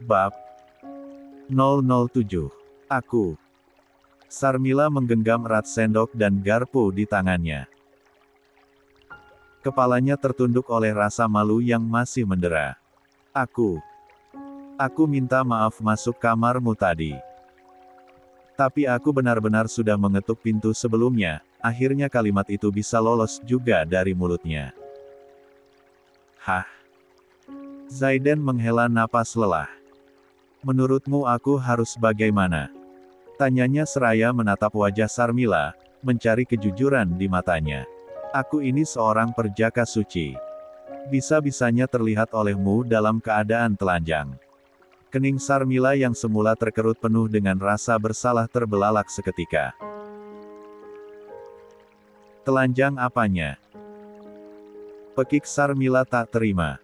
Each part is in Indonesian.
Bab 007. Aku. Sarmila menggenggam erat sendok dan garpu di tangannya. Kepalanya tertunduk oleh rasa malu yang masih mendera. Aku minta maaf masuk kamarmu tadi. Tapi aku benar-benar sudah mengetuk pintu sebelumnya, akhirnya kalimat itu bisa lolos juga dari mulutnya. Hah? Zaiden menghela napas lelah. Menurutmu aku harus bagaimana? Tanyanya seraya menatap wajah Sarmila, mencari kejujuran di matanya. Aku ini seorang perjaka suci. Bisa-bisanya terlihat olehmu dalam keadaan telanjang. Kening Sarmila yang semula terkerut penuh dengan rasa bersalah terbelalak seketika. Telanjang apanya? Pekik Sarmila tak terima.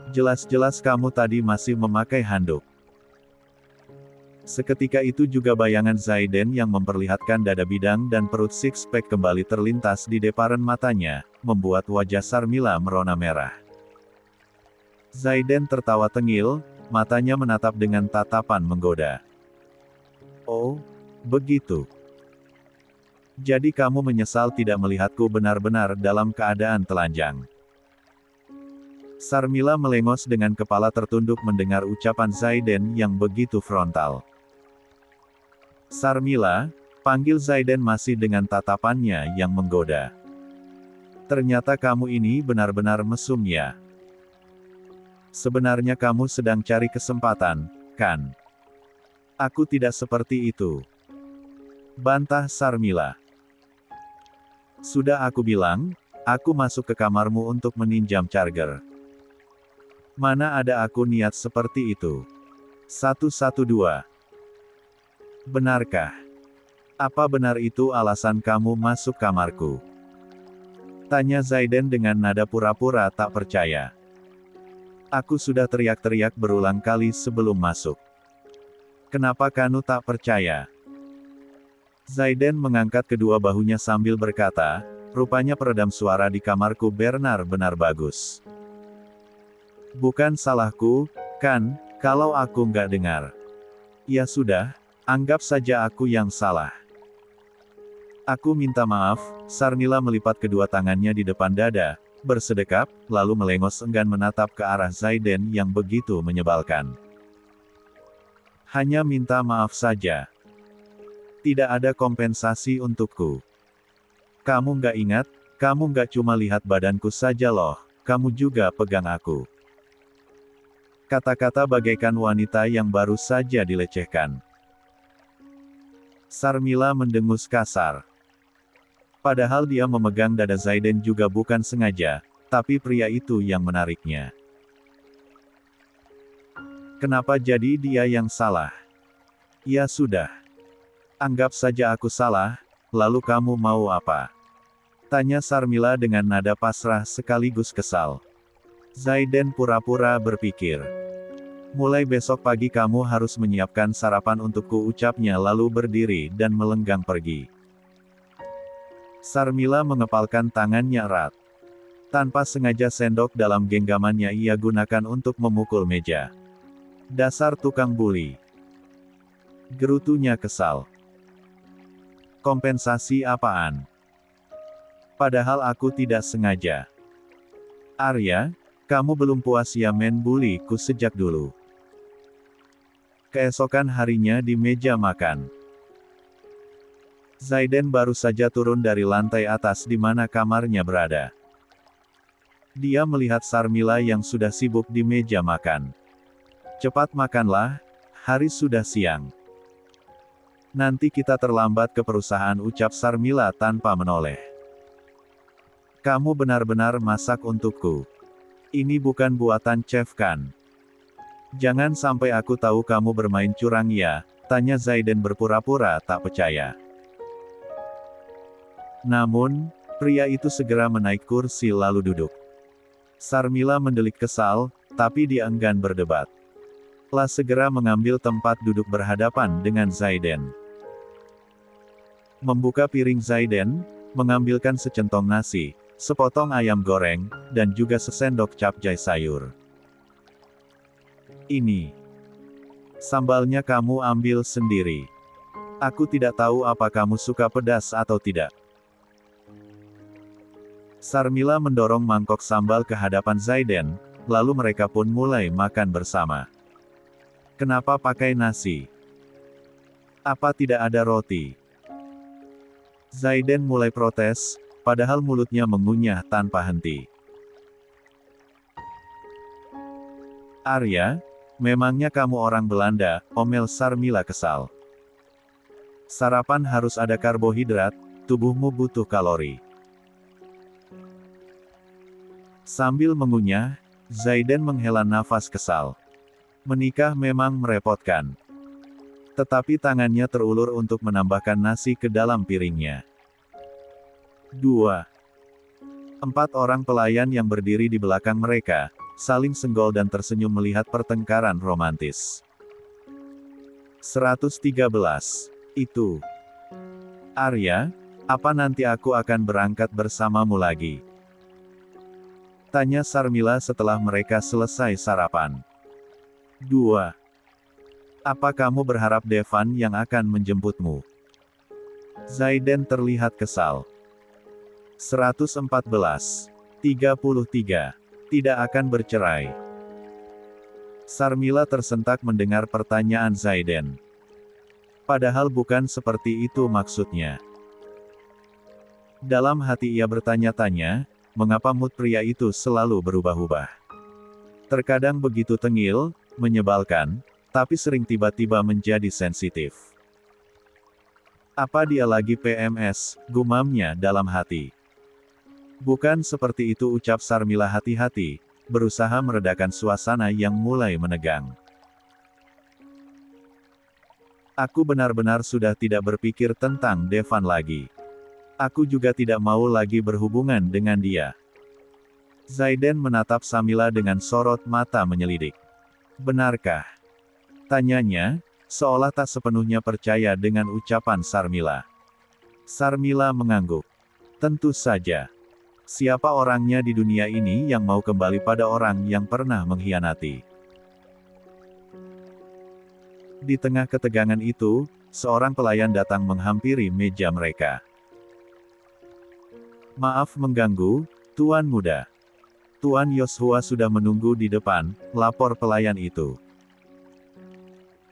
Jelas-jelas kamu tadi masih memakai handuk. Seketika itu juga bayangan Zaiden yang memperlihatkan dada bidang dan perut six-pack kembali terlintas di deparan matanya, membuat wajah Sarmila merona merah. Zaiden tertawa tengil, matanya menatap dengan tatapan menggoda. Oh, begitu. Jadi kamu menyesal tidak melihatku benar-benar dalam keadaan telanjang. Sarmila melengos dengan kepala tertunduk mendengar ucapan Zaiden yang begitu frontal. Sarmila, panggil Zaiden masih dengan tatapannya yang menggoda. Ternyata kamu ini benar-benar mesum ya. Sebenarnya kamu sedang cari kesempatan, kan? Aku tidak seperti itu. Bantah Sarmila. Sudah aku bilang, aku masuk ke kamarmu untuk meninjam charger. Mana ada aku niat seperti itu. 112. Benarkah? Apa benar itu alasan kamu masuk kamarku? Tanya Zaiden dengan nada pura-pura tak percaya. Aku sudah teriak-teriak berulang kali sebelum masuk. Kenapa kamu tak percaya? Zaiden mengangkat kedua bahunya sambil berkata, rupanya peredam suara di kamarku benar-benar bagus. Bukan salahku, kan, kalau aku nggak dengar. Ya sudah, anggap saja aku yang salah. Aku minta maaf, Sarmila melipat kedua tangannya di depan dada, bersedekap, lalu melengos enggan menatap ke arah Zaiden yang begitu menyebalkan. Hanya minta maaf saja. Tidak ada kompensasi untukku. Kamu nggak ingat, kamu nggak cuma lihat badanku saja loh, kamu juga pegang aku. Kata-kata bagaikan wanita yang baru saja dilecehkan. Sarmila mendengus kasar. Padahal dia memegang dada Zaiden juga bukan sengaja, tapi pria itu yang menariknya. Kenapa jadi dia yang salah? Ya sudah. Anggap saja aku salah, lalu kamu mau apa? Tanya Sarmila dengan nada pasrah sekaligus kesal. Zaiden pura-pura berpikir. Mulai besok pagi kamu harus menyiapkan sarapan untukku, ucapnya lalu berdiri dan melenggang pergi. Sarmila mengepalkan tangannya erat. Tanpa sengaja sendok dalam genggamannya ia gunakan untuk memukul meja. Dasar tukang buli. Gerutunya kesal. Kompensasi apaan? Padahal aku tidak sengaja. Arya, kamu belum puas ya main buliku sejak dulu. Keesokan harinya di meja makan. Zaiden baru saja turun dari lantai atas di mana kamarnya berada. Dia melihat Sarmila yang sudah sibuk di meja makan. Cepat makanlah, hari sudah siang. Nanti kita terlambat ke perusahaan, ucap Sarmila tanpa menoleh. Kamu benar-benar masak untukku. Ini bukan buatan chef kan? Jangan sampai aku tahu kamu bermain curang ya, tanya Zaiden berpura-pura tak percaya. Namun, pria itu segera menaik kursi lalu duduk. Sarmila mendelik kesal, tapi dia enggan berdebat. Lah segera mengambil tempat duduk berhadapan dengan Zaiden. Membuka piring Zaiden, mengambilkan secentong nasi, sepotong ayam goreng, dan juga sesendok capcay sayur. Ini. Sambalnya kamu ambil sendiri. Aku tidak tahu apa kamu suka pedas atau tidak. Sarmila mendorong mangkok sambal ke hadapan Zaiden, lalu mereka pun mulai makan bersama. Kenapa pakai nasi? Apa tidak ada roti? Zaiden mulai protes, padahal mulutnya mengunyah tanpa henti. Arya, memangnya kamu orang Belanda, omel Sarmila kesal. Sarapan harus ada karbohidrat, tubuhmu butuh kalori. Sambil mengunyah, Zaiden menghela nafas kesal. Menikah memang merepotkan. Tetapi tangannya terulur untuk menambahkan nasi ke dalam piringnya. 2. 4 orang pelayan yang berdiri di belakang mereka, saling senggol dan tersenyum melihat pertengkaran romantis. 113. Itu. Arya, apa nanti aku akan berangkat bersamamu lagi? Tanya Sarmila setelah mereka selesai sarapan. 2. Apa kamu berharap Devan yang akan menjemputmu? Zaiden terlihat kesal. 114. 33. Tidak akan bercerai. Sarmila tersentak mendengar pertanyaan Zaiden. Padahal bukan seperti itu maksudnya. Dalam hati ia bertanya-tanya, mengapa mood pria itu selalu berubah-ubah. Terkadang begitu tengil, menyebalkan, tapi sering tiba-tiba menjadi sensitif. Apa dia lagi PMS, gumamnya dalam hati. Bukan seperti itu ucap Sarmila hati-hati, berusaha meredakan suasana yang mulai menegang. Aku benar-benar sudah tidak berpikir tentang Devan lagi. Aku juga tidak mau lagi berhubungan dengan dia. Zaiden menatap Sarmila dengan sorot mata menyelidik. Benarkah? Tanyanya, seolah tak sepenuhnya percaya dengan ucapan Sarmila. Sarmila mengangguk. Tentu saja. Siapa orangnya di dunia ini yang mau kembali pada orang yang pernah mengkhianati? Di tengah ketegangan itu, seorang pelayan datang menghampiri meja mereka. Maaf mengganggu, Tuan Muda. Tuan Yoshua sudah menunggu di depan, lapor pelayan itu.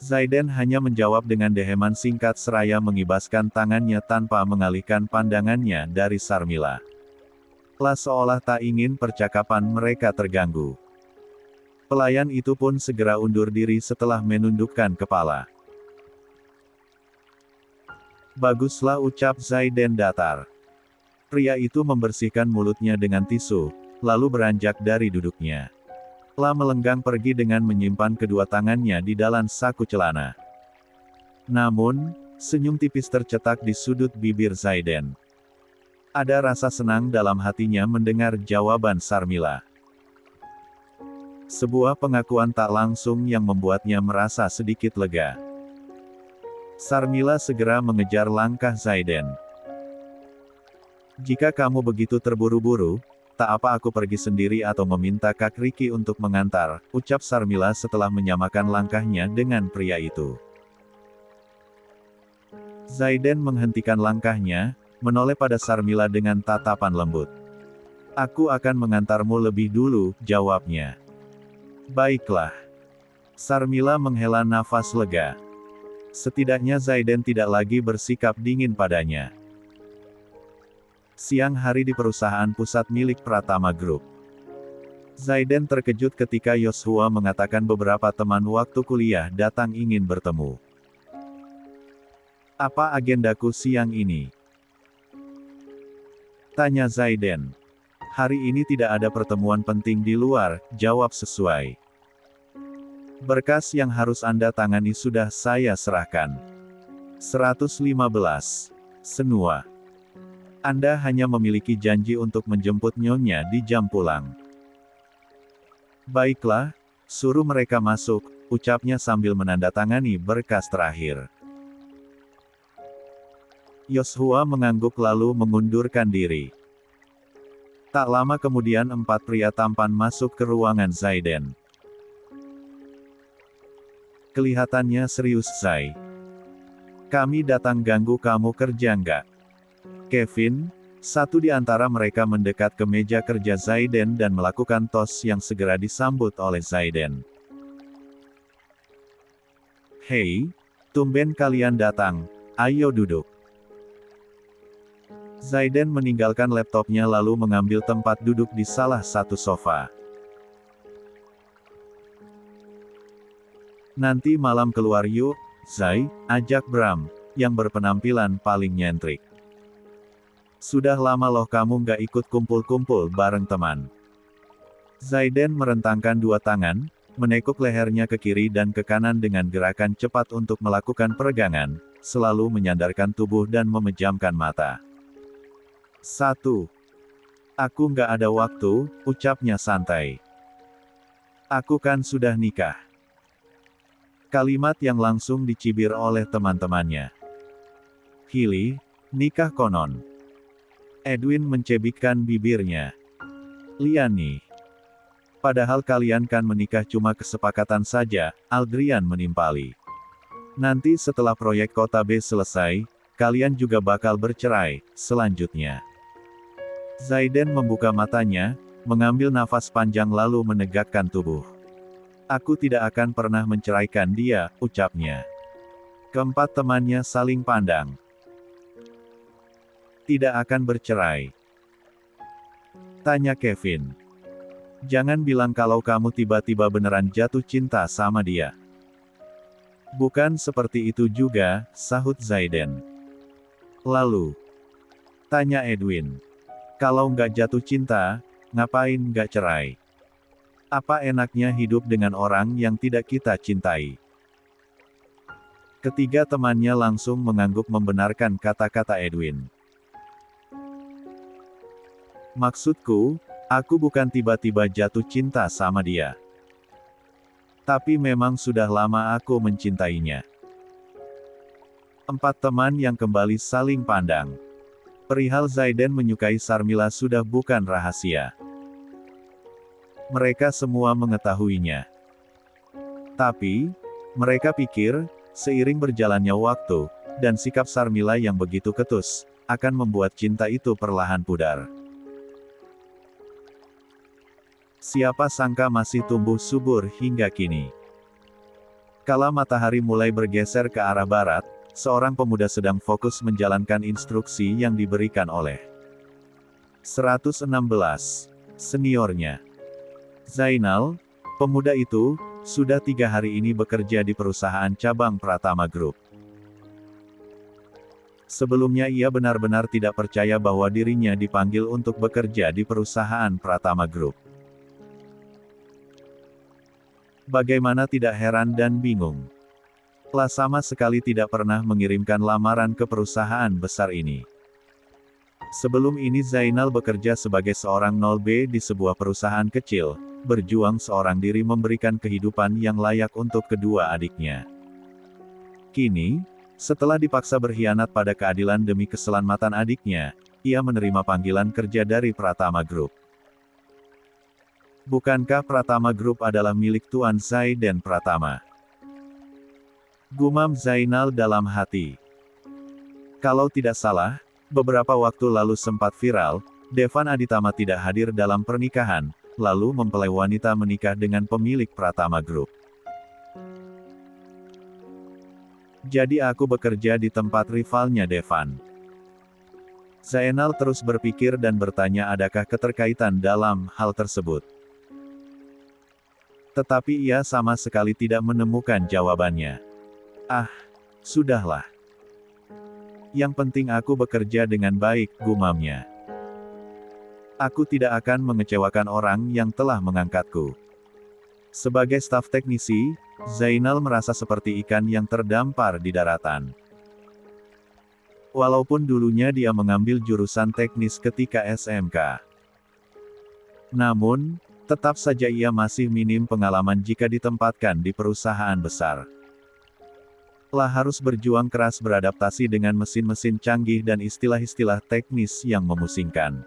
Zaiden hanya menjawab dengan deheman singkat seraya mengibaskan tangannya tanpa mengalihkan pandangannya dari Sarmila. Seolah tak ingin percakapan mereka terganggu. Pelayan itu pun segera undur diri setelah menundukkan kepala. Baguslah ucap Zaiden datar. Pria itu membersihkan mulutnya dengan tisu, lalu beranjak dari duduknya. Melenggang pergi dengan menyimpan kedua tangannya di dalam saku celana. Namun, senyum tipis tercetak di sudut bibir Zaiden. Ada rasa senang dalam hatinya mendengar jawaban Sarmila. Sebuah pengakuan tak langsung yang membuatnya merasa sedikit lega. Sarmila segera mengejar langkah Zaiden. Jika kamu begitu terburu-buru, tak apa aku pergi sendiri atau meminta Kak Riki untuk mengantar, ucap Sarmila setelah menyamakan langkahnya dengan pria itu. Zaiden menghentikan langkahnya, menoleh pada Sarmila dengan tatapan lembut. Aku akan mengantarmu lebih dulu, jawabnya. Baiklah. Sarmila menghela nafas lega. Setidaknya Zaiden tidak lagi bersikap dingin padanya. Siang hari di perusahaan pusat milik Pratama Group. Zaiden terkejut ketika Yoshua mengatakan beberapa teman waktu kuliah datang ingin bertemu. Apa agendaku siang ini? Tanya Zaiden. Hari ini tidak ada pertemuan penting di luar, jawab sesuai. Berkas yang harus Anda tangani sudah saya serahkan. 115. Senua. Anda hanya memiliki janji untuk menjemput Nyonya di jam pulang. Baiklah, suruh mereka masuk, ucapnya sambil menandatangani berkas terakhir. Yoshua mengangguk lalu mengundurkan diri. Tak lama kemudian 4 pria tampan masuk ke ruangan Zaiden. Kelihatannya serius, Zai. Kami datang ganggu kamu kerja nggak? Kevin, satu di antara mereka mendekat ke meja kerja Zaiden dan melakukan tos yang segera disambut oleh Zaiden. Hei, tumben kalian datang, ayo duduk. Zaiden meninggalkan laptopnya lalu mengambil tempat duduk di salah satu sofa. Nanti malam keluar yuk, Zai, ajak Bram, yang berpenampilan paling nyentrik. Sudah lama loh kamu nggak ikut kumpul-kumpul bareng teman. Zaiden merentangkan dua tangan, menekuk lehernya ke kiri dan ke kanan dengan gerakan cepat untuk melakukan peregangan, selalu menyandarkan tubuh dan memejamkan mata. 1. Aku nggak ada waktu, ucapnya santai. Aku kan sudah nikah. Kalimat yang langsung dicibir oleh teman-temannya. Hilly, nikah konon. Edwin mencebikkan bibirnya. Liani. Padahal kalian kan menikah cuma kesepakatan saja, Aldrian menimpali. Nanti setelah proyek Kota B selesai, kalian juga bakal bercerai, selanjutnya. Zaiden membuka matanya, mengambil nafas panjang lalu menegakkan tubuh. Aku tidak akan pernah menceraikan dia, ucapnya. Keempat temannya saling pandang. Tidak akan bercerai. Tanya Kevin. Jangan bilang kalau kamu tiba-tiba beneran jatuh cinta sama dia. Bukan seperti itu juga, sahut Zaiden. Lalu, tanya Edwin. Kalau nggak jatuh cinta, ngapain nggak cerai? Apa enaknya hidup dengan orang yang tidak kita cintai? Ketiga temannya langsung mengangguk membenarkan kata-kata Edwin. Maksudku, aku bukan tiba-tiba jatuh cinta sama dia. Tapi memang sudah lama aku mencintainya. Empat teman yang kembali saling pandang. Perihal Zaiden menyukai Sarmila sudah bukan rahasia. Mereka semua mengetahuinya. Tapi, mereka pikir, seiring berjalannya waktu, dan sikap Sarmila yang begitu ketus, akan membuat cinta itu perlahan pudar. Siapa sangka masih tumbuh subur hingga kini. Kala matahari mulai bergeser ke arah barat, seorang pemuda sedang fokus menjalankan instruksi yang diberikan oleh 116 seniornya. Zainal, pemuda itu, sudah 3 hari ini bekerja di perusahaan cabang Pratama Group. Sebelumnya ia benar-benar tidak percaya bahwa dirinya dipanggil untuk bekerja di perusahaan Pratama Group. Bagaimana tidak heran dan bingung. Lah sama sekali tidak pernah mengirimkan lamaran ke perusahaan besar ini. Sebelum ini Zainal bekerja sebagai seorang 0B di sebuah perusahaan kecil, berjuang seorang diri memberikan kehidupan yang layak untuk kedua adiknya. Kini, setelah dipaksa berkhianat pada keadilan demi keselamatan adiknya, ia menerima panggilan kerja dari Pratama Group. Bukankah Pratama Group adalah milik Tuan Zaiden Pratama? Gumam Zainal dalam hati. Kalau tidak salah, beberapa waktu lalu sempat viral, Devan Aditama tidak hadir dalam pernikahan, lalu mempelai wanita menikah dengan pemilik Pratama Group. Jadi aku bekerja di tempat rivalnya Devan. Zainal terus berpikir dan bertanya adakah keterkaitan dalam hal tersebut. Tetapi ia sama sekali tidak menemukan jawabannya. Ah, sudahlah. Yang penting aku bekerja dengan baik, gumamnya. Aku tidak akan mengecewakan orang yang telah mengangkatku. Sebagai staf teknisi, Zainal merasa seperti ikan yang terdampar di daratan. Walaupun dulunya dia mengambil jurusan teknis ketika SMK. Namun, tetap saja ia masih minim pengalaman jika ditempatkan di perusahaan besar. Lah harus berjuang keras beradaptasi dengan mesin-mesin canggih dan istilah-istilah teknis yang memusingkan.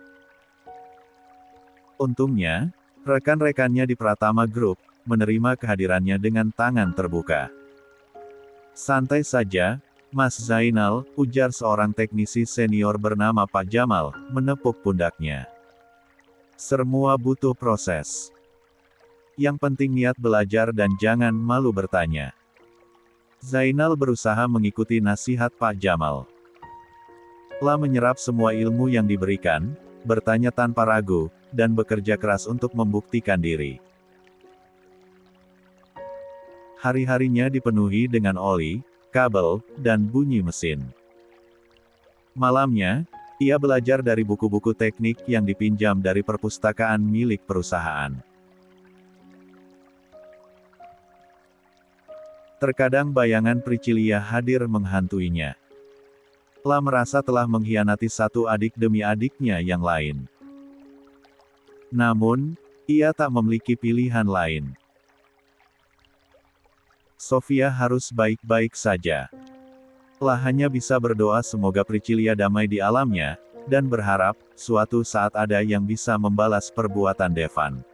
Untungnya, rekan-rekannya di Pratama Group, menerima kehadirannya dengan tangan terbuka. Santai saja, Mas Zainal, ujar seorang teknisi senior bernama Pak Jamal, menepuk pundaknya. Semua butuh proses. Yang penting niat belajar dan jangan malu bertanya. Zainal berusaha mengikuti nasihat Pak Jamal. Setelah menyerap semua ilmu yang diberikan, bertanya tanpa ragu, dan bekerja keras untuk membuktikan diri. Hari-harinya dipenuhi dengan oli, kabel, dan bunyi mesin. Malamnya, ia belajar dari buku-buku teknik yang dipinjam dari perpustakaan milik perusahaan. Terkadang bayangan Priscilia hadir menghantuinya. Telah merasa telah mengkhianati satu adik demi adiknya yang lain. Namun, ia tak memiliki pilihan lain. Sofia harus baik-baik saja. Telah hanya bisa berdoa semoga Priscilia damai di alamnya, dan berharap, suatu saat ada yang bisa membalas perbuatan Devan.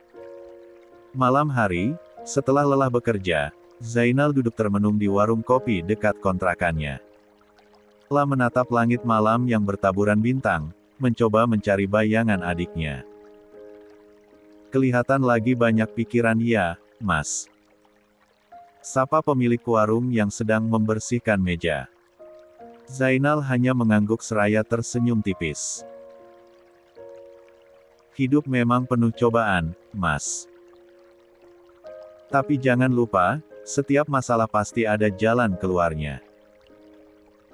Malam hari, setelah lelah bekerja, Zainal duduk termenung di warung kopi dekat kontrakannya. Telah menatap langit malam yang bertaburan bintang, mencoba mencari bayangan adiknya. Kelihatan lagi banyak pikiran ya, Mas. Sapa pemilik warung yang sedang membersihkan meja. Zainal hanya mengangguk seraya tersenyum tipis. Hidup memang penuh cobaan, Mas. Tapi jangan lupa, setiap masalah pasti ada jalan keluarnya.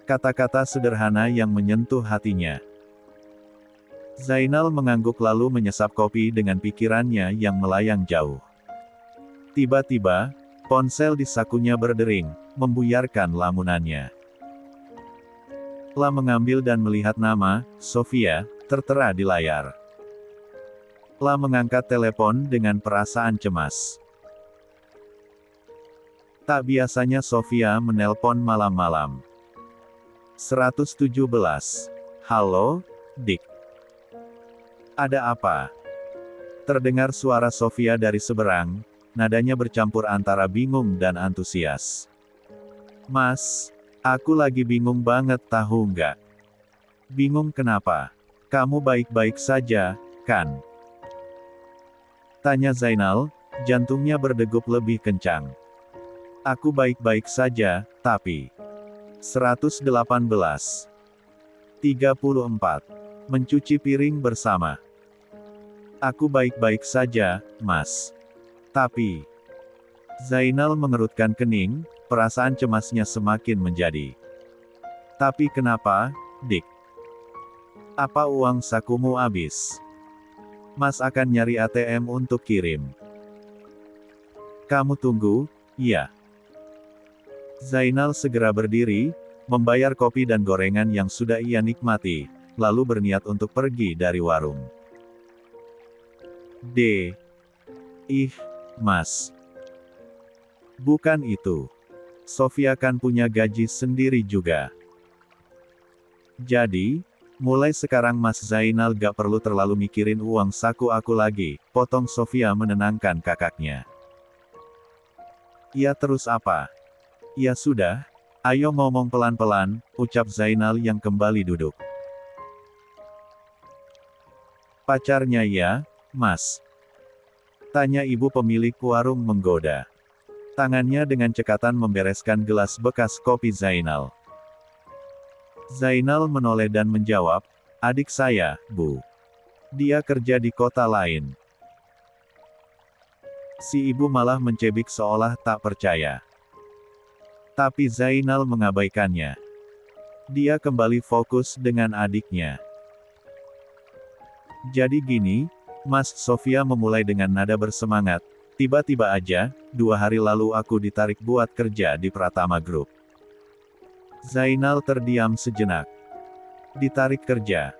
Kata-kata sederhana yang menyentuh hatinya. Zainal mengangguk lalu menyesap kopi dengan pikirannya yang melayang jauh. Tiba-tiba, ponsel di sakunya berdering, membuyarkan lamunannya. Telah mengambil dan melihat nama, Sofia, tertera di layar. Telah mengangkat telepon dengan perasaan cemas. Tak biasanya Sofia menelpon malam-malam. 117. Halo, Dik. Ada apa? Terdengar suara Sofia dari seberang, nadanya bercampur antara bingung dan antusias. Mas, aku lagi bingung banget tahu nggak? Bingung kenapa? Kamu baik-baik saja, kan? Tanya Zainal, jantungnya berdegup lebih kencang. Aku baik-baik saja, tapi... 118. 34. Mencuci piring bersama. Aku baik-baik saja, Mas. Tapi... Zainal mengerutkan kening, perasaan cemasnya semakin menjadi. Tapi kenapa, Dik? Apa uang sakumu habis? Mas akan nyari ATM untuk kirim. Kamu tunggu, ya. Zainal segera berdiri, membayar kopi dan gorengan yang sudah ia nikmati, lalu berniat untuk pergi dari warung. Mas. Bukan itu. Sofia kan punya gaji sendiri juga. Jadi, mulai sekarang Mas Zainal gak perlu terlalu mikirin uang saku aku lagi, potong Sofia menenangkan kakaknya. Ya terus apa? Ya sudah, ayo ngomong pelan-pelan, ucap Zainal yang kembali duduk. Pacarnya ya, Mas? Tanya ibu pemilik warung menggoda. Tangannya dengan cekatan membereskan gelas bekas kopi Zainal. Zainal menoleh dan menjawab, adik saya, Bu. Dia kerja di kota lain. Si ibu malah mencebik seolah tak percaya. Tapi Zainal mengabaikannya. Dia kembali fokus dengan adiknya. Jadi gini, Mas, Sofia memulai dengan nada bersemangat. Tiba-tiba aja, 2 hari lalu aku ditarik buat kerja di Pratama Group. Zainal terdiam sejenak. Ditarik kerja?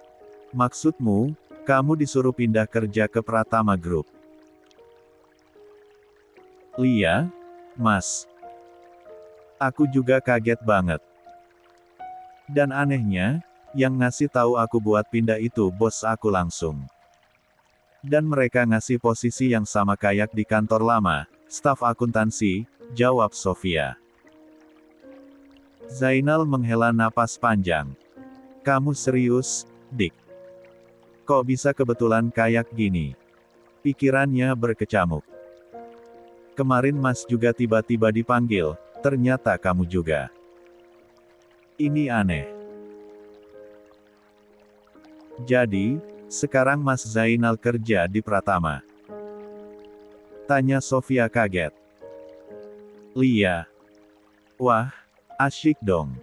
Maksudmu, kamu disuruh pindah kerja ke Pratama Group? Iya, Mas. Aku juga kaget banget. Dan anehnya, yang ngasih tahu aku buat pindah itu bos aku langsung. Dan mereka ngasih posisi yang sama kayak di kantor lama, staf akuntansi, jawab Sofia. Zainal menghela napas panjang. Kamu serius, Dik? Kok bisa kebetulan kayak gini? Pikirannya berkecamuk. Kemarin Mas juga tiba-tiba dipanggil, ternyata kamu juga. Ini aneh. Jadi, sekarang Mas Zainal kerja di Pratama? Tanya Sofia kaget. Lia. Wah, asyik dong.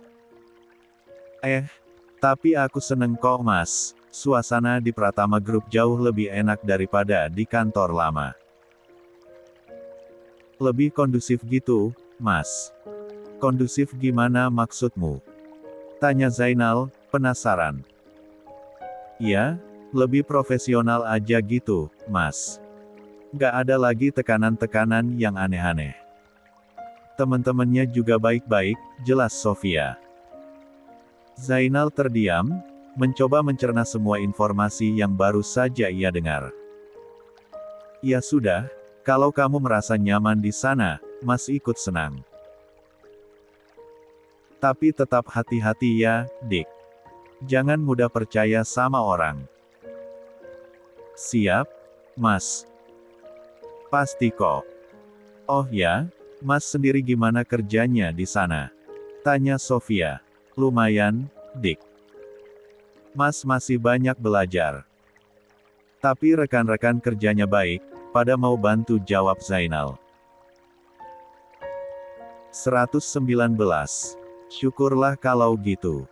Tapi aku seneng kok Mas, suasana di Pratama Group jauh lebih enak daripada di kantor lama. Lebih kondusif gitu, Mas. Kondusif gimana maksudmu? Tanya Zainal, penasaran. Ya, lebih profesional aja gitu, Mas. Gak ada lagi tekanan-tekanan yang aneh-aneh. Teman-temannya juga baik-baik, jelas Sofia. Zainal terdiam, mencoba mencerna semua informasi yang baru saja ia dengar. Ya sudah, kalau kamu merasa nyaman di sana, Mas ikut senang. Tapi tetap hati-hati ya, Dik. Jangan mudah percaya sama orang. Siap, Mas. Pasti kok. Oh ya, Mas sendiri gimana kerjanya di sana? Tanya Sofia. Lumayan, Dik. Mas masih banyak belajar. Tapi rekan-rekan kerjanya baik, pada mau bantu, jawab Zainal. 119. Syukurlah kalau gitu.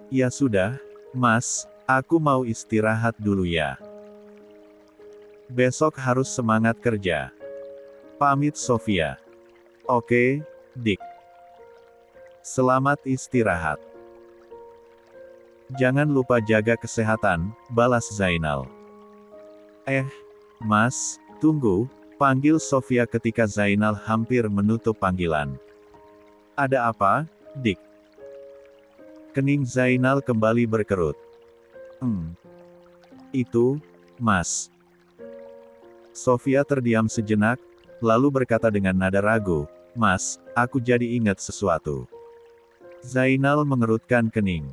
Ya sudah, Mas, aku mau istirahat dulu ya. Besok harus semangat kerja. Pamit Sofia. Oke, Dik. Selamat istirahat. Jangan lupa jaga kesehatan, balas Zainal. Mas, tunggu, panggil Sofia ketika Zainal hampir menutup panggilan. Ada apa, Dik? Kening Zainal kembali berkerut. Itu, Mas. Sofia terdiam sejenak, lalu berkata dengan nada ragu, Mas, aku jadi ingat sesuatu. Zainal mengerutkan kening.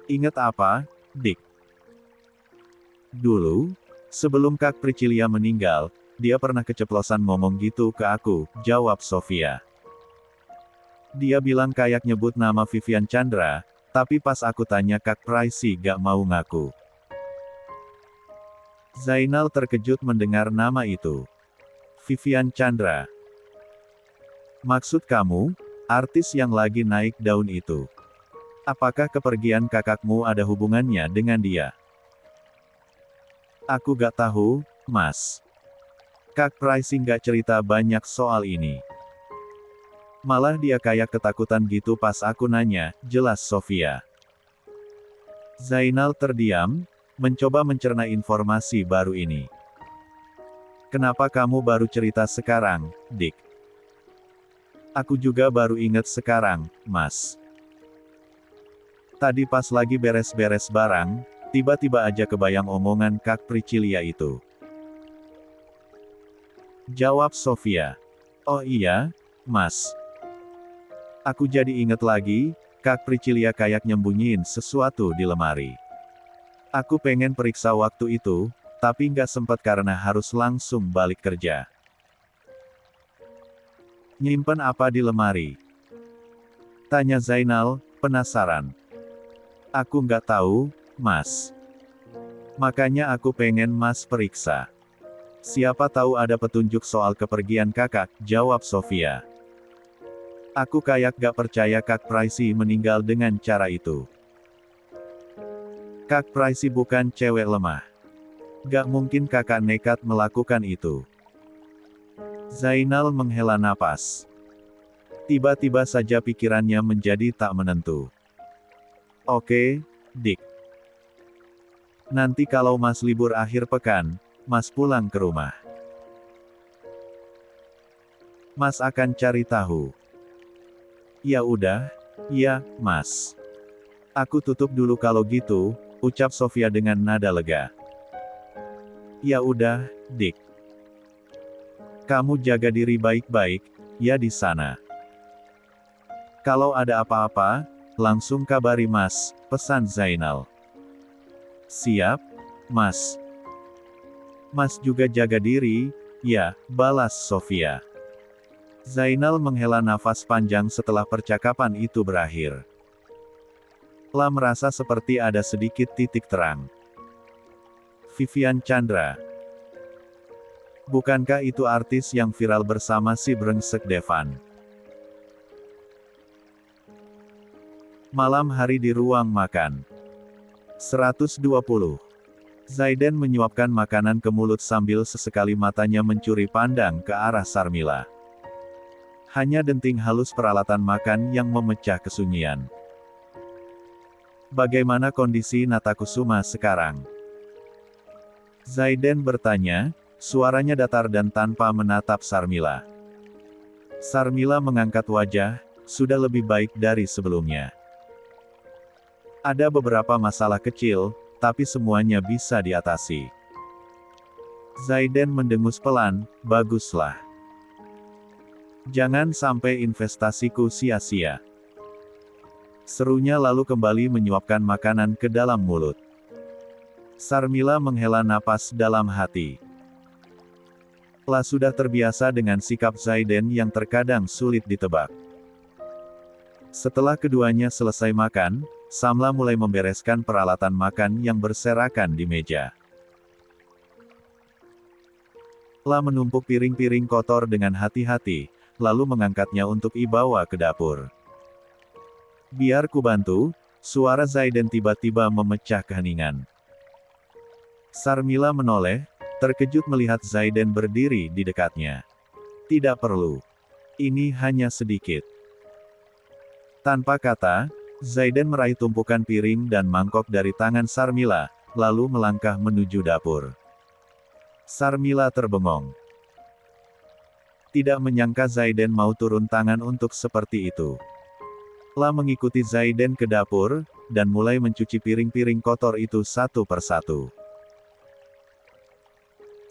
Ingat apa, Dik? Dulu, sebelum Kak Priscilia meninggal, dia pernah keceplosan ngomong gitu ke aku, jawab Sofia. Dia bilang kayak nyebut nama Vivian Chandra, tapi pas aku tanya Kak Praisi gak mau ngaku. Zainal terkejut mendengar nama itu. Vivian Chandra. Maksud kamu, artis yang lagi naik daun itu? Apakah kepergian kakakmu ada hubungannya dengan dia? Aku gak tahu, Mas. Kak Praisi gak cerita banyak soal ini. Malah dia kayak ketakutan gitu pas aku nanya, jelas Sofia. Zainal terdiam, mencoba mencerna informasi baru ini. Kenapa kamu baru cerita sekarang, Dik? Aku juga baru ingat sekarang, Mas. Tadi pas lagi beres-beres barang, tiba-tiba aja kebayang omongan Kak Priscilia itu. Jawab Sofia. Oh iya, Mas. Aku jadi inget lagi, Kak Priscilia kayak nyembunyiin sesuatu di lemari. Aku pengen periksa waktu itu, tapi nggak sempat karena harus langsung balik kerja. Nyimpen apa di lemari? Tanya Zainal, penasaran. Aku nggak tahu, Mas. Makanya aku pengen Mas periksa. Siapa tahu ada petunjuk soal kepergian kakak, jawab Sofia. Aku kayak gak percaya Kak Praisi meninggal dengan cara itu. Kak Praisi bukan cewek lemah. Gak mungkin kakak nekat melakukan itu. Zainal menghela napas. Tiba-tiba saja pikirannya menjadi tak menentu. Oke, Dik. Nanti kalau Mas libur akhir pekan, Mas pulang ke rumah. Mas akan cari tahu. Ya udah, ya, Mas. Aku tutup dulu kalau gitu, ucap Sofia dengan nada lega. Ya udah, Dik. Kamu jaga diri baik-baik, ya di sana. Kalau ada apa-apa, langsung kabari Mas, pesan Zainal. Siap, Mas. Mas juga jaga diri, ya, balas Sofia. Zainal menghela nafas panjang setelah percakapan itu berakhir. La merasa seperti ada sedikit titik terang. Vivian Chandra. Bukankah itu artis yang viral bersama si brengsek Devan? Malam hari di ruang makan. 120. Zaiden menyuapkan makanan ke mulut sambil sesekali matanya mencuri pandang ke arah Sarmila. Hanya denting halus peralatan makan yang memecah kesunyian. Bagaimana kondisi Natakusuma sekarang? Zaiden bertanya, suaranya datar dan tanpa menatap Sarmila. Sarmila mengangkat wajah, sudah lebih baik dari sebelumnya. Ada beberapa masalah kecil, tapi semuanya bisa diatasi. Zaiden mendengus pelan, baguslah. Jangan sampai investasiku sia-sia. Serunya lalu kembali menyuapkan makanan ke dalam mulut. Sarmila menghela napas dalam hati. La sudah terbiasa dengan sikap Zaiden yang terkadang sulit ditebak. Setelah keduanya selesai makan, Samla mulai membereskan peralatan makan yang berserakan di meja. La menumpuk piring-piring kotor dengan hati-hati, lalu mengangkatnya untuk dibawa ke dapur. Biar ku bantu, suara Zaiden tiba-tiba memecah keheningan. Sarmila menoleh, terkejut melihat Zaiden berdiri di dekatnya. Tidak perlu. Ini hanya sedikit. Tanpa kata, Zaiden meraih tumpukan piring dan mangkok dari tangan Sarmila, lalu melangkah menuju dapur. Sarmila terbengong. Tidak menyangka Zaiden mau turun tangan untuk seperti itu. La mengikuti Zaiden ke dapur, dan mulai mencuci piring-piring kotor itu satu persatu.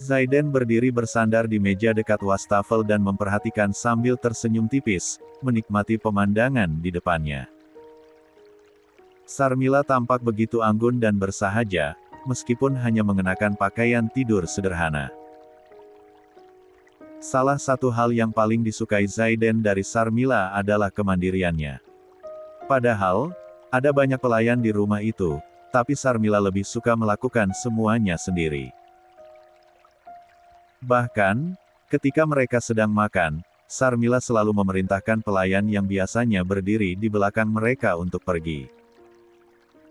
Zaiden berdiri bersandar di meja dekat wastafel dan memperhatikan sambil tersenyum tipis, menikmati pemandangan di depannya. Sarmila tampak begitu anggun dan bersahaja, meskipun hanya mengenakan pakaian tidur sederhana. Salah satu hal yang paling disukai Zaiden dari Sarmila adalah kemandiriannya. Padahal, ada banyak pelayan di rumah itu, tapi Sarmila lebih suka melakukan semuanya sendiri. Bahkan, ketika mereka sedang makan, Sarmila selalu memerintahkan pelayan yang biasanya berdiri di belakang mereka untuk pergi.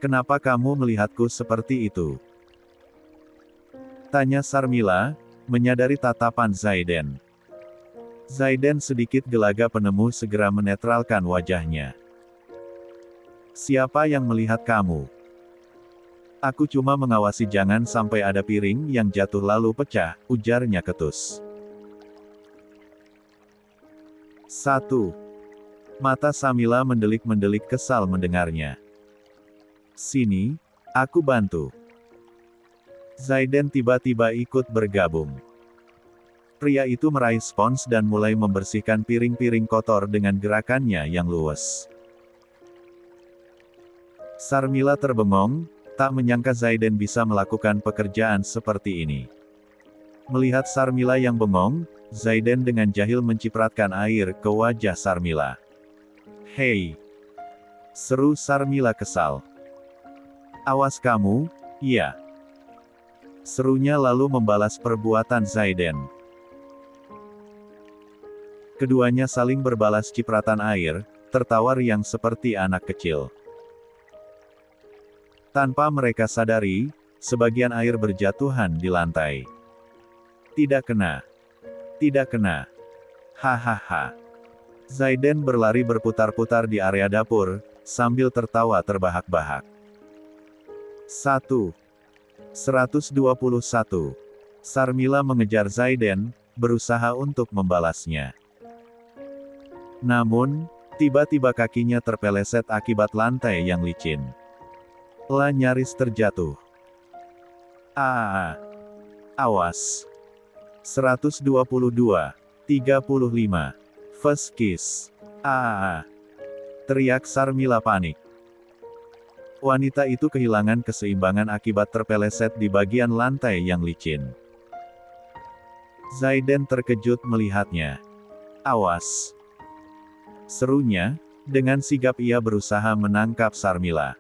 Kenapa kamu melihatku seperti itu? Tanya Sarmila, menyadari tatapan Zaiden. Zaiden sedikit gelaga penemu segera menetralkan wajahnya. Siapa yang melihat kamu? Aku cuma mengawasi jangan sampai ada piring yang jatuh lalu pecah, ujarnya ketus. 1. Mata Samila mendelik-mendelik kesal mendengarnya. Sini, aku bantu. Zaiden tiba-tiba ikut bergabung. Pria itu meraih spons dan mulai membersihkan piring-piring kotor dengan gerakannya yang luwes. Sarmila terbengong, tak menyangka Zaiden bisa melakukan pekerjaan seperti ini. Melihat Sarmila yang bengong, Zaiden dengan jahil mencipratkan air ke wajah Sarmila. Hei! Seru Sarmila kesal. Awas kamu, iya. Serunya lalu membalas perbuatan Zaiden. Keduanya saling berbalas cipratan air, tertawa riang seperti anak kecil. Tanpa mereka sadari, sebagian air berjatuhan di lantai. Tidak kena. Tidak kena. Hahaha. Zaiden berlari berputar-putar di area dapur, sambil tertawa terbahak-bahak. 1. 121. Sarmila mengejar Zaiden, berusaha untuk membalasnya. Namun, tiba-tiba kakinya terpeleset akibat lantai yang licin. La nyaris terjatuh. Awas. 122. 35. First kiss. Teriak Sarmila panik. Wanita itu kehilangan keseimbangan akibat terpeleset di bagian lantai yang licin. Zaiden terkejut melihatnya. "Awas!" serunya, dengan sigap ia berusaha menangkap Sarmila.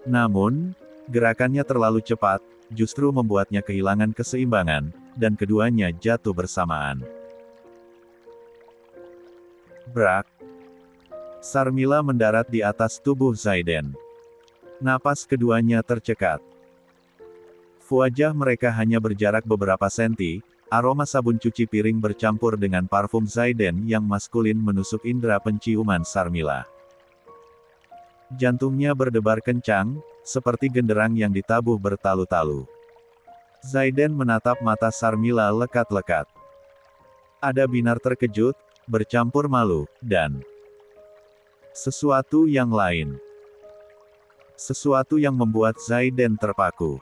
Namun, gerakannya terlalu cepat, justru membuatnya kehilangan keseimbangan, dan keduanya jatuh bersamaan. Brak! Sarmila mendarat di atas tubuh Zaiden. Napas keduanya tercekat. Wajah mereka hanya berjarak beberapa senti, aroma sabun cuci piring bercampur dengan parfum Zaiden yang maskulin menusuk indera penciuman Sarmila. Jantungnya berdebar kencang, seperti genderang yang ditabuh bertalu-talu. Zaiden menatap mata Sarmila lekat-lekat. Ada binar terkejut, bercampur malu, dan sesuatu yang lain. Sesuatu yang membuat Zaiden terpaku.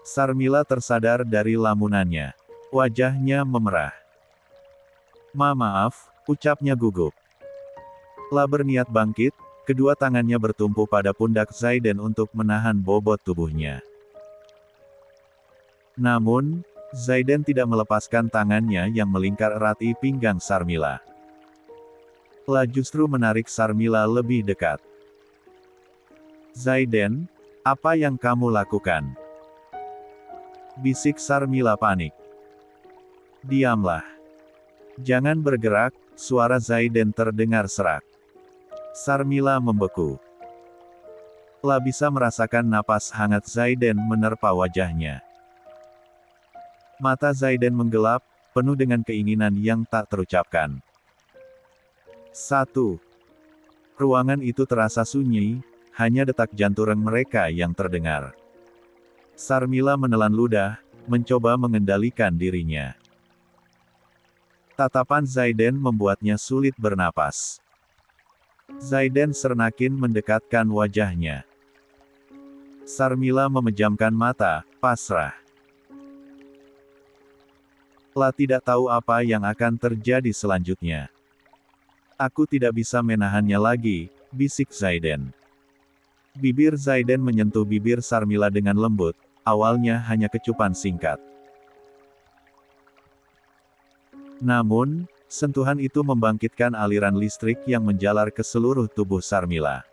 Sarmila tersadar dari lamunannya. Wajahnya memerah. Maaf, ucapnya gugup. La berniat bangkit, kedua tangannya bertumpu pada pundak Zaiden untuk menahan bobot tubuhnya. Namun, Zaiden tidak melepaskan tangannya yang melingkar erat di pinggang Sarmila. La justru menarik Sarmila lebih dekat. "Zaiden, apa yang kamu lakukan?" bisik Sarmila panik. "Diamlah. Jangan bergerak," suara Zaiden terdengar serak. Sarmila membeku. La bisa merasakan napas hangat Zaiden menerpa wajahnya. Mata Zaiden menggelap, penuh dengan keinginan yang tak terucapkan. Ruangan itu terasa sunyi, hanya detak jantung mereka yang terdengar. Sarmila menelan ludah, mencoba mengendalikan dirinya. Tatapan Zaiden membuatnya sulit bernapas. Zaiden sernakin mendekatkan wajahnya. Sarmila memejamkan mata, pasrah. La tidak tahu apa yang akan terjadi selanjutnya. "Aku tidak bisa menahannya lagi," bisik Zaiden. Bibir Zaiden menyentuh bibir Sarmila dengan lembut, awalnya hanya kecupan singkat. Namun, sentuhan itu membangkitkan aliran listrik yang menjalar ke seluruh tubuh Sarmila.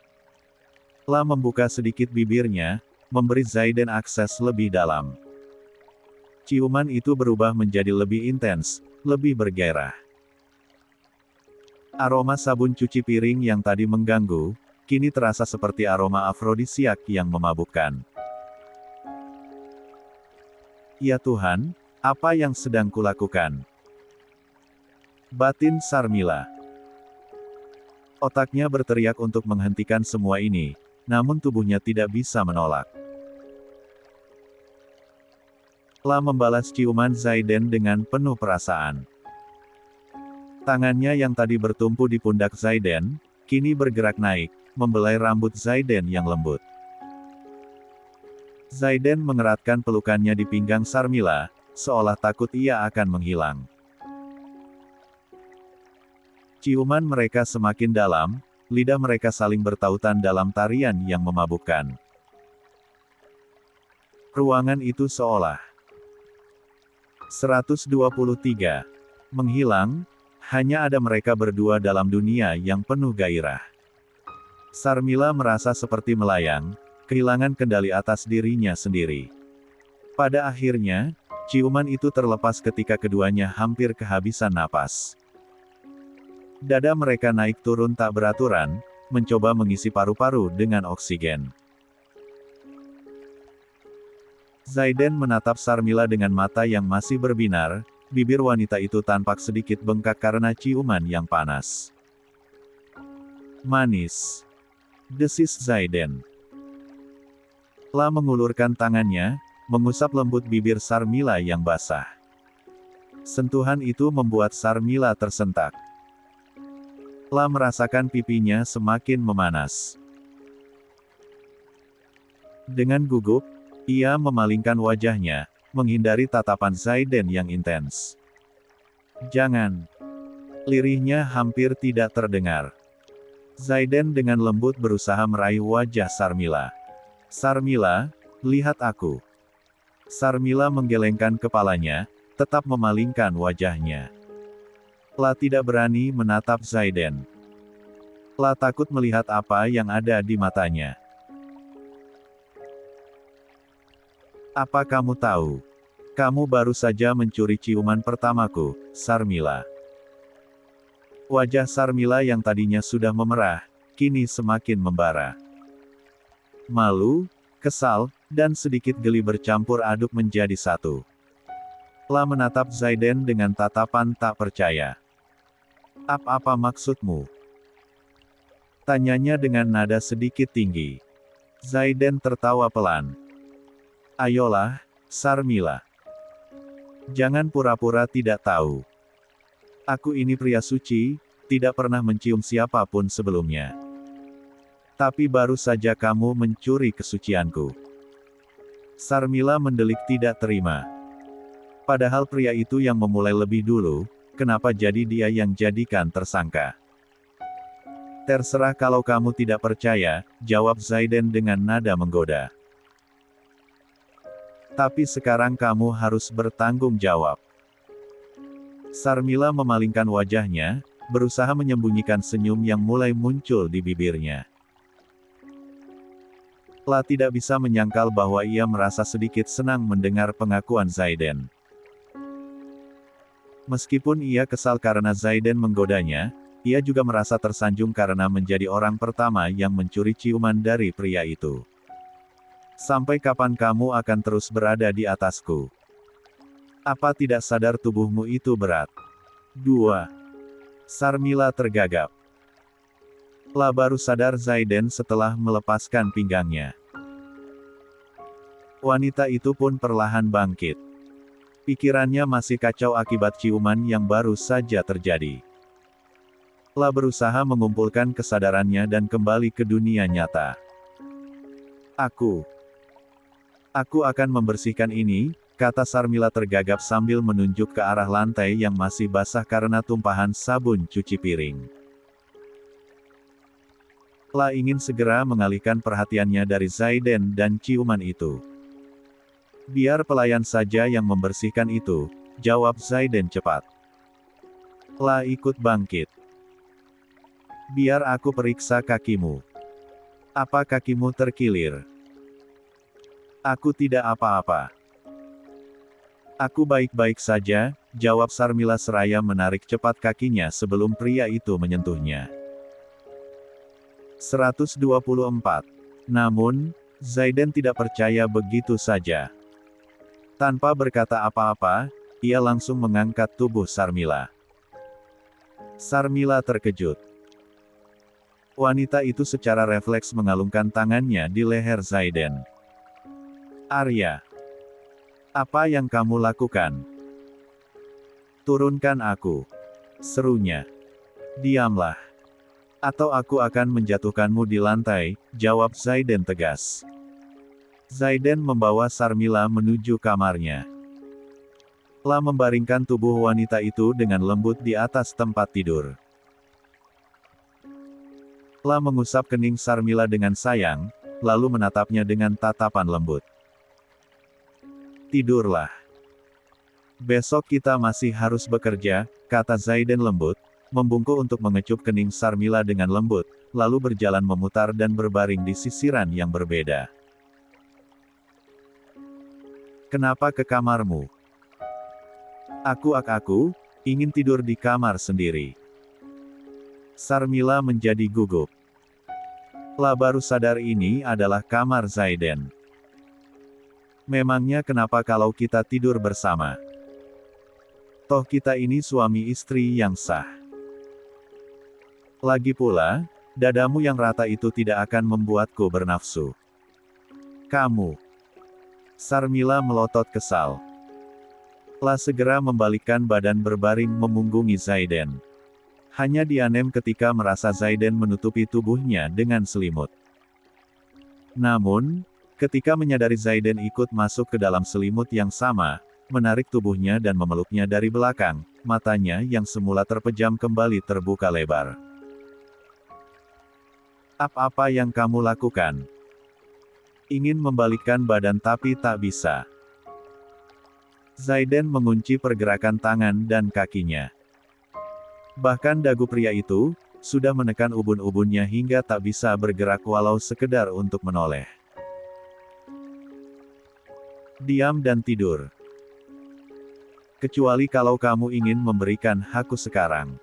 La membuka sedikit bibirnya, memberi Zaiden akses lebih dalam. Ciuman itu berubah menjadi lebih intens, lebih bergairah. Aroma sabun cuci piring yang tadi mengganggu, kini terasa seperti aroma afrodisiak yang memabukkan. "Ya Tuhan, apa yang sedang kulakukan?" batin Sarmila. Otaknya berteriak untuk menghentikan semua ini, namun tubuhnya tidak bisa menolak. La membalas ciuman Zaiden dengan penuh perasaan. Tangannya yang tadi bertumpu di pundak Zaiden, kini bergerak naik, membelai rambut Zaiden yang lembut. Zaiden mengeratkan pelukannya di pinggang Sarmila, seolah takut ia akan menghilang. Ciuman mereka semakin dalam, lidah mereka saling bertautan dalam tarian yang memabukkan. Ruangan itu seolah 123 menghilang, hanya ada mereka berdua dalam dunia yang penuh gairah. Sarmila merasa seperti melayang, kehilangan kendali atas dirinya sendiri. Pada akhirnya, ciuman itu terlepas ketika keduanya hampir kehabisan napas. Dada mereka naik turun tak beraturan, mencoba mengisi paru-paru dengan oksigen. Zaiden menatap Sarmila dengan mata yang masih berbinar, bibir wanita itu tampak sedikit bengkak karena ciuman yang panas. "Manis," desis Zaiden. La mengulurkan tangannya, mengusap lembut bibir Sarmila yang basah. Sentuhan itu membuat Sarmila tersentak. La merasakan pipinya semakin memanas. Dengan gugup, ia memalingkan wajahnya, menghindari tatapan Zaiden yang intens. "Jangan!" Lirihnya hampir tidak terdengar. Zaiden dengan lembut berusaha meraih wajah Sarmila. Sarmila, lihat aku. Sarmila menggelengkan kepalanya, tetap memalingkan wajahnya. La tidak berani menatap Zaiden. La takut melihat apa yang ada di matanya. Apa kamu tahu? Kamu baru saja mencuri ciuman pertamaku, Sarmila. Wajah Sarmila yang tadinya sudah memerah, kini semakin membara. Malu, kesal, dan sedikit geli bercampur aduk menjadi satu. La menatap Zaiden dengan tatapan tak percaya. Apa maksudmu? Tanyanya dengan nada sedikit tinggi. Zaiden tertawa pelan. Ayolah, Sarmila. Jangan pura-pura tidak tahu. Aku ini pria suci, tidak pernah mencium siapapun sebelumnya. Tapi baru saja kamu mencuri kesucianku. Sarmila mendelik tidak terima. Padahal pria itu yang memulai lebih dulu, kenapa jadi dia yang jadikan tersangka? Terserah kalau kamu tidak percaya, jawab Zaiden dengan nada menggoda. Tapi sekarang kamu harus bertanggung jawab. Sarmila memalingkan wajahnya, berusaha menyembunyikan senyum yang mulai muncul di bibirnya. La tidak bisa menyangkal bahwa ia merasa sedikit senang mendengar pengakuan Zaiden. Meskipun ia kesal karena Zaiden menggodanya, ia juga merasa tersanjung karena menjadi orang pertama yang mencuri ciuman dari pria itu. Sampai kapan kamu akan terus berada di atasku? Apa tidak sadar tubuhmu itu berat? 2. Sarmila tergagap. La baru sadar Zaiden setelah melepaskan pinggangnya. Wanita itu pun perlahan bangkit. Pikirannya masih kacau akibat ciuman yang baru saja terjadi. La berusaha mengumpulkan kesadarannya dan kembali ke dunia nyata. Aku akan membersihkan ini, kata Sarmila tergagap sambil menunjuk ke arah lantai yang masih basah karena tumpahan sabun cuci piring. La ingin segera mengalihkan perhatiannya dari Zaiden dan ciuman itu. Biar pelayan saja yang membersihkan itu, jawab Zaiden cepat. La ikut bangkit. Biar aku periksa kakimu. Apa kakimu terkilir? Aku tidak apa-apa. Aku baik-baik saja, jawab Sarmila seraya menarik cepat kakinya sebelum pria itu menyentuhnya. 124. Namun, Zaiden tidak percaya begitu saja. Tanpa berkata apa-apa, ia langsung mengangkat tubuh Sarmila. Sarmila terkejut. Wanita itu secara refleks mengalungkan tangannya di leher Zaiden. Arya, apa yang kamu lakukan? Turunkan aku, serunya. Diamlah. Atau aku akan menjatuhkanmu di lantai, jawab Zaiden tegas. Zaiden membawa Sarmila menuju kamarnya. La membaringkan tubuh wanita itu dengan lembut di atas tempat tidur. La mengusap kening Sarmila dengan sayang, lalu menatapnya dengan tatapan lembut. Tidurlah. Besok kita masih harus bekerja, kata Zaiden lembut, membungkuk untuk mengecup kening Sarmila dengan lembut, lalu berjalan memutar dan berbaring di sisiran yang berbeda. Kenapa ke kamarmu? Aku ingin tidur di kamar sendiri. Sarmila menjadi gugup. La baru sadar ini adalah kamar Zaiden. Memangnya kenapa kalau kita tidur bersama? Toh kita ini suami istri yang sah. Lagi pula, dadamu yang rata itu tidak akan membuatku bernafsu. Kamu. Sarmila melotot kesal. La segera membalikkan badan berbaring memunggungi Zaiden. Hanya dianem ketika merasa Zaiden menutupi tubuhnya dengan selimut. Namun, ketika menyadari Zaiden ikut masuk ke dalam selimut yang sama, menarik tubuhnya dan memeluknya dari belakang, matanya yang semula terpejam kembali terbuka lebar. Apa yang kamu lakukan? Ingin membalikkan badan tapi tak bisa. Zaiden mengunci pergerakan tangan dan kakinya. Bahkan dagu pria itu, sudah menekan ubun-ubunnya hingga tak bisa bergerak walau sekedar untuk menoleh. Diam dan tidur. Kecuali kalau kamu ingin memberikan hakku sekarang.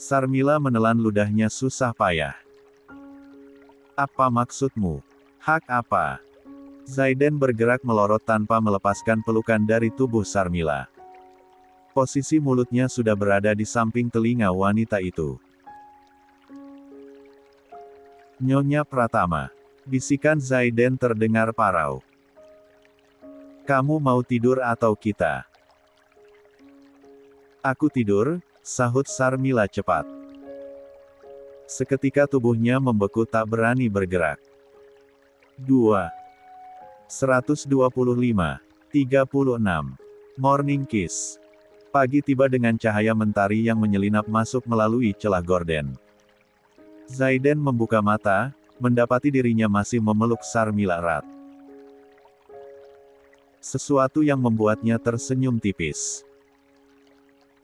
Sarmila menelan ludahnya susah payah. Apa maksudmu? Hak apa? Zaiden bergerak melorot tanpa melepaskan pelukan dari tubuh Sarmila. Posisi mulutnya sudah berada di samping telinga wanita itu. Nyonya Pratama. Bisikan Zaiden terdengar parau. Kamu mau tidur atau kita? Aku tidur, sahut Sarmila cepat. Seketika tubuhnya membeku tak berani bergerak. 125. 36. Morning Kiss. Pagi tiba dengan cahaya mentari yang menyelinap masuk melalui celah gorden. Zaiden membuka mata, mendapati dirinya masih memeluk Sarmila erat. Sesuatu yang membuatnya tersenyum tipis.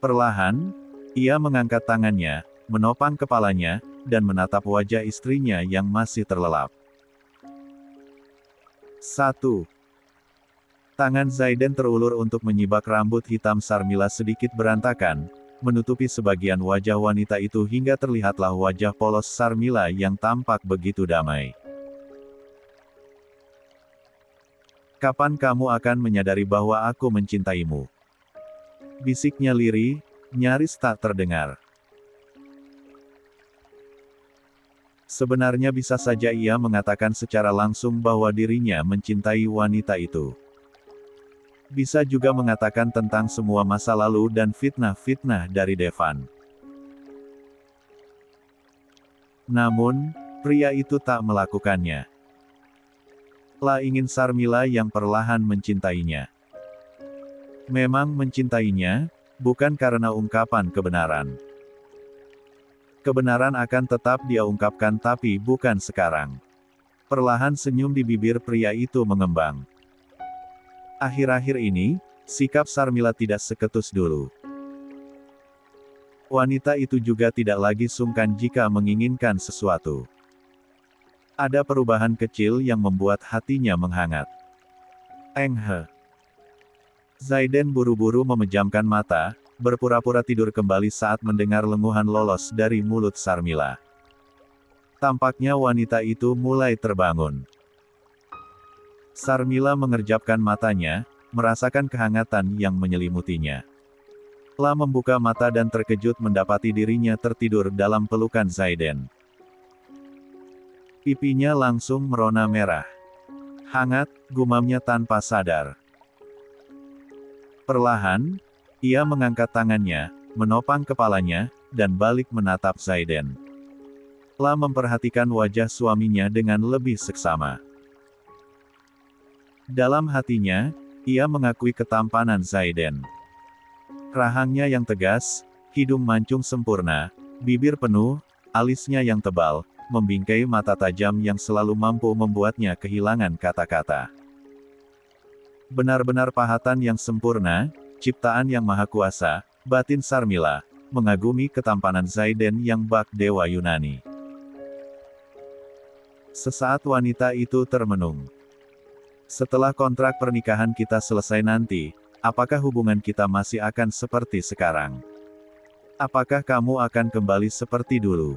Perlahan, ia mengangkat tangannya, menopang kepalanya, dan menatap wajah istrinya yang masih terlelap. 1. Tangan Zaiden terulur untuk menyibak rambut hitam Sarmila sedikit berantakan, menutupi sebagian wajah wanita itu hingga terlihatlah wajah polos Sarmila yang tampak begitu damai. Kapan kamu akan menyadari bahwa aku mencintaimu? Bisiknya lirih, nyaris tak terdengar. Sebenarnya bisa saja ia mengatakan secara langsung bahwa dirinya mencintai wanita itu. Bisa juga mengatakan tentang semua masa lalu dan fitnah-fitnah dari Devan. Namun, pria itu tak melakukannya. Ingin Sarmila yang perlahan mencintainya. Memang mencintainya, bukan karena ungkapan kebenaran. Kebenaran akan tetap dia ungkapkan tapi bukan sekarang. Perlahan senyum di bibir pria itu mengembang. Akhir-akhir ini, sikap Sarmila tidak seketus dulu. Wanita itu juga tidak lagi sungkan jika menginginkan sesuatu. Ada perubahan kecil yang membuat hatinya menghangat. Enghe. Zaiden buru-buru memejamkan mata, berpura-pura tidur kembali saat mendengar lenguhan lolos dari mulut Sarmila. Tampaknya wanita itu mulai terbangun. Sarmila mengerjapkan matanya, merasakan kehangatan yang menyelimutinya. Membuka mata dan terkejut mendapati dirinya tertidur dalam pelukan Zaiden. Pipinya langsung merona merah. Hangat, gumamnya tanpa sadar. Perlahan, ia mengangkat tangannya, menopang kepalanya, dan balik menatap Zaiden. Memperhatikan wajah suaminya dengan lebih seksama. Dalam hatinya, ia mengakui ketampanan Zaiden. Rahangnya yang tegas, hidung mancung sempurna, bibir penuh, alisnya yang tebal, membingkai mata tajam yang selalu mampu membuatnya kehilangan kata-kata. Benar-benar pahatan yang sempurna, ciptaan yang maha kuasa, batin Sarmila, mengagumi ketampanan Zaiden yang bak dewa Yunani. Sesaat wanita itu termenung. Setelah kontrak pernikahan kita selesai nanti, apakah hubungan kita masih akan seperti sekarang? Apakah kamu akan kembali seperti dulu?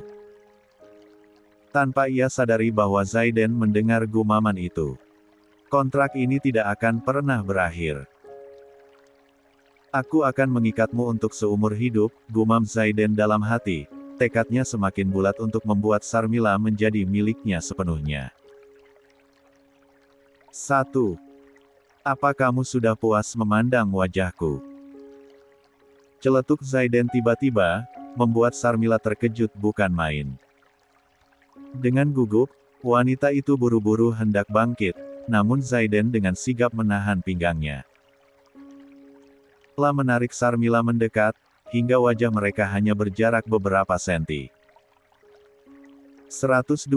Tanpa ia sadari bahwa Zaiden mendengar gumaman itu. Kontrak ini tidak akan pernah berakhir. Aku akan mengikatmu untuk seumur hidup, gumam Zaiden dalam hati, tekadnya semakin bulat untuk membuat Sarmila menjadi miliknya sepenuhnya. 1. Apa kamu sudah puas memandang wajahku? Celetuk Zaiden tiba-tiba, membuat Sarmila terkejut bukan main. Dengan gugup, wanita itu buru-buru hendak bangkit, namun Zaiden dengan sigap menahan pinggangnya. La menarik Sarmila mendekat, hingga wajah mereka hanya berjarak beberapa senti. 126.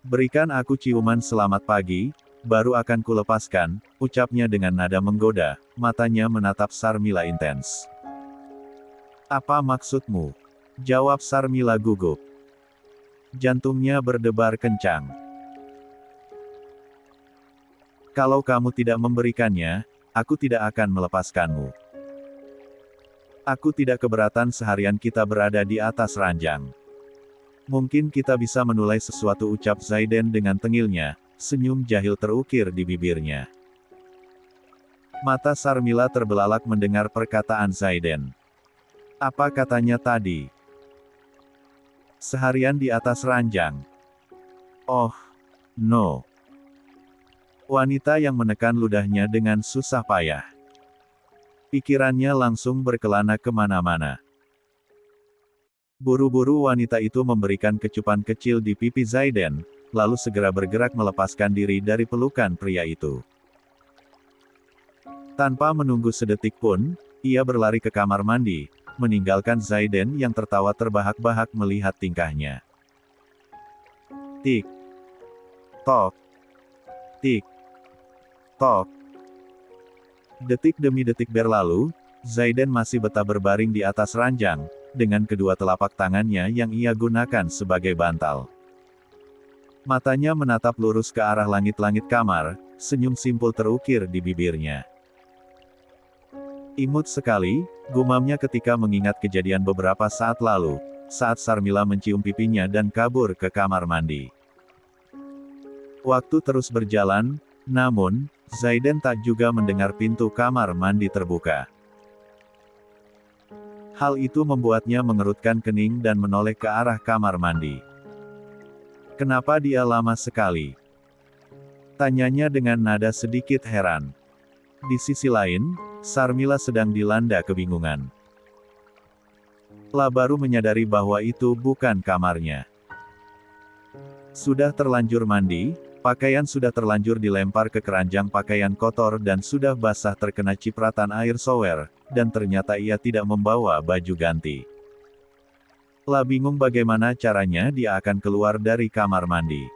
Berikan aku ciuman selamat pagi, baru akan kulepaskan, ucapnya dengan nada menggoda, matanya menatap Sarmila intens. Apa maksudmu? Jawab Sarmila gugup. Jantungnya berdebar kencang. Kalau kamu tidak memberikannya, aku tidak akan melepaskanmu. Aku tidak keberatan seharian kita berada di atas ranjang. Mungkin kita bisa menulai sesuatu, ucap Zaiden dengan tengilnya, senyum jahil terukir di bibirnya. Mata Sarmila terbelalak mendengar perkataan Zaiden. Apa katanya tadi? Seharian di atas ranjang. Oh, no. Wanita yang menekan ludahnya dengan susah payah. Pikirannya langsung berkelana kemana-mana. Buru-buru wanita itu memberikan kecupan kecil di pipi Zaiden, lalu segera bergerak melepaskan diri dari pelukan pria itu. Tanpa menunggu sedetik pun, ia berlari ke kamar mandi, meninggalkan Zaiden yang tertawa terbahak-bahak melihat tingkahnya. Tik. Tok. Tik. Tok. Detik demi detik berlalu, Zaiden masih betah berbaring di atas ranjang, dengan kedua telapak tangannya yang ia gunakan sebagai bantal. Matanya menatap lurus ke arah langit-langit kamar, senyum simpul terukir di bibirnya. Imut sekali, gumamnya ketika mengingat kejadian beberapa saat lalu, saat Sarmila mencium pipinya dan kabur ke kamar mandi. Waktu terus berjalan, namun, Zaiden tak juga mendengar pintu kamar mandi terbuka. Hal itu membuatnya mengerutkan kening dan menoleh ke arah kamar mandi. Kenapa dia lama sekali? Tanyanya dengan nada sedikit heran. Di sisi lain, Sarmila sedang dilanda kebingungan. La baru menyadari bahwa itu bukan kamarnya. Sudah terlanjur mandi, pakaian sudah terlanjur dilempar ke keranjang pakaian kotor dan sudah basah terkena cipratan air shower, dan ternyata ia tidak membawa baju ganti. La bingung bagaimana caranya dia akan keluar dari kamar mandi.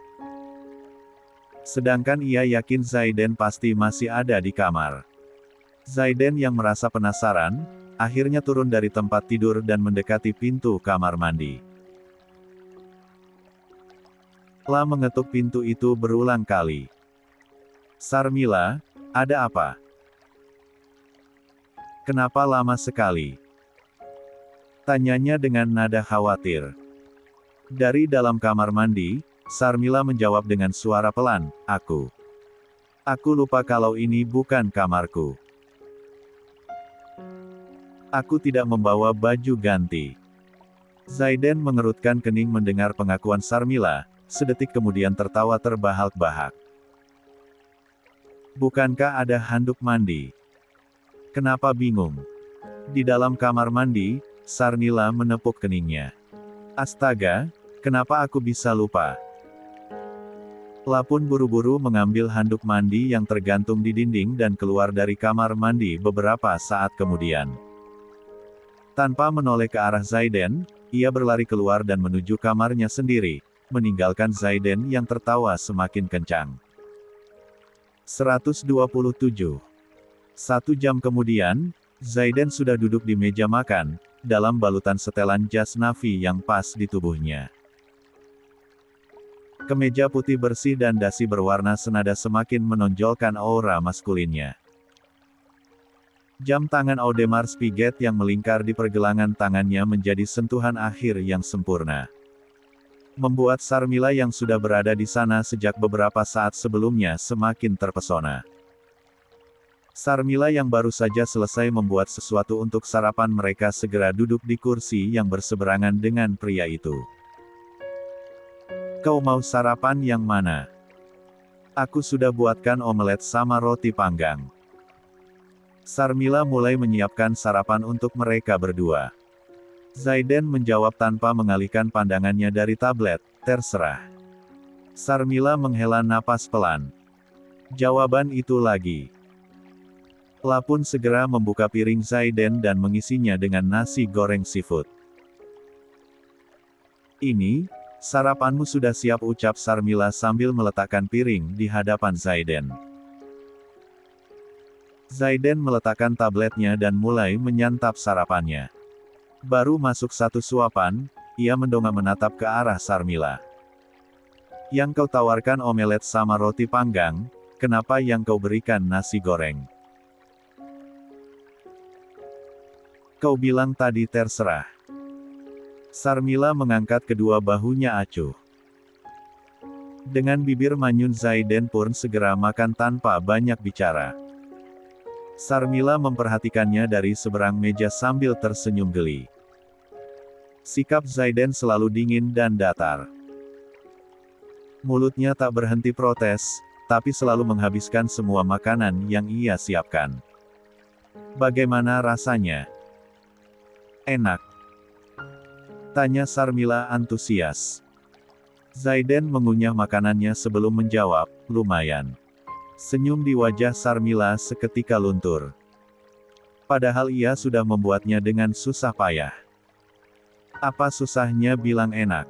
Sedangkan ia yakin Zaiden pasti masih ada di kamar. Zaiden yang merasa penasaran, akhirnya turun dari tempat tidur dan mendekati pintu kamar mandi. La mengetuk pintu itu berulang kali. Sarmila, ada apa? Kenapa lama sekali? Tanyanya dengan nada khawatir. Dari dalam kamar mandi, Sarmila menjawab dengan suara pelan, Aku lupa kalau ini bukan kamarku. Aku tidak membawa baju ganti. Zaiden mengerutkan kening mendengar pengakuan Sarmila, sedetik kemudian tertawa terbahak-bahak. Bukankah ada handuk mandi? Kenapa bingung? Di dalam kamar mandi, Sarmila menepuk keningnya. Astaga, kenapa aku bisa lupa? La pun buru-buru mengambil handuk mandi yang tergantung di dinding dan keluar dari kamar mandi beberapa saat kemudian. Tanpa menoleh ke arah Zaiden, ia berlari keluar dan menuju kamarnya sendiri, meninggalkan Zaiden yang tertawa semakin kencang. 127. 1 jam kemudian, Zaiden sudah duduk di meja makan, dalam balutan setelan jas Navy yang pas di tubuhnya. Kemeja putih bersih dan dasi berwarna senada semakin menonjolkan aura maskulinnya. Jam tangan Audemars Piguet yang melingkar di pergelangan tangannya menjadi sentuhan akhir yang sempurna. Membuat Sarmila yang sudah berada di sana sejak beberapa saat sebelumnya semakin terpesona. Sarmila yang baru saja selesai membuat sesuatu untuk sarapan mereka segera duduk di kursi yang berseberangan dengan pria itu. Kau mau sarapan yang mana? Aku sudah buatkan omelet sama roti panggang. Sarmila mulai menyiapkan sarapan untuk mereka berdua. Zaiden menjawab tanpa mengalihkan pandangannya dari tablet, terserah. Sarmila menghela napas pelan. Jawaban itu lagi. La pun segera membuka piring Zaiden dan mengisinya dengan nasi goreng seafood. Ini, sarapanmu sudah siap, ucap Sarmila sambil meletakkan piring di hadapan Zaiden. Zaiden meletakkan tabletnya dan mulai menyantap sarapannya. Baru masuk satu suapan, ia mendongak menatap ke arah Sarmila. Yang kau tawarkan omelet sama roti panggang, kenapa yang kau berikan nasi goreng? Kau bilang tadi terserah. Sarmila mengangkat kedua bahunya acuh. Dengan bibir manyun Zaiden pun segera makan tanpa banyak bicara. Sarmila memperhatikannya dari seberang meja sambil tersenyum geli. Sikap Zaiden selalu dingin dan datar. Mulutnya tak berhenti protes, tapi selalu menghabiskan semua makanan yang ia siapkan. Bagaimana rasanya? Enak? Tanya Sarmila antusias. Zaiden mengunyah makanannya sebelum menjawab, lumayan. Senyum di wajah Sarmila seketika luntur. Padahal ia sudah membuatnya dengan susah payah. Apa susahnya bilang enak?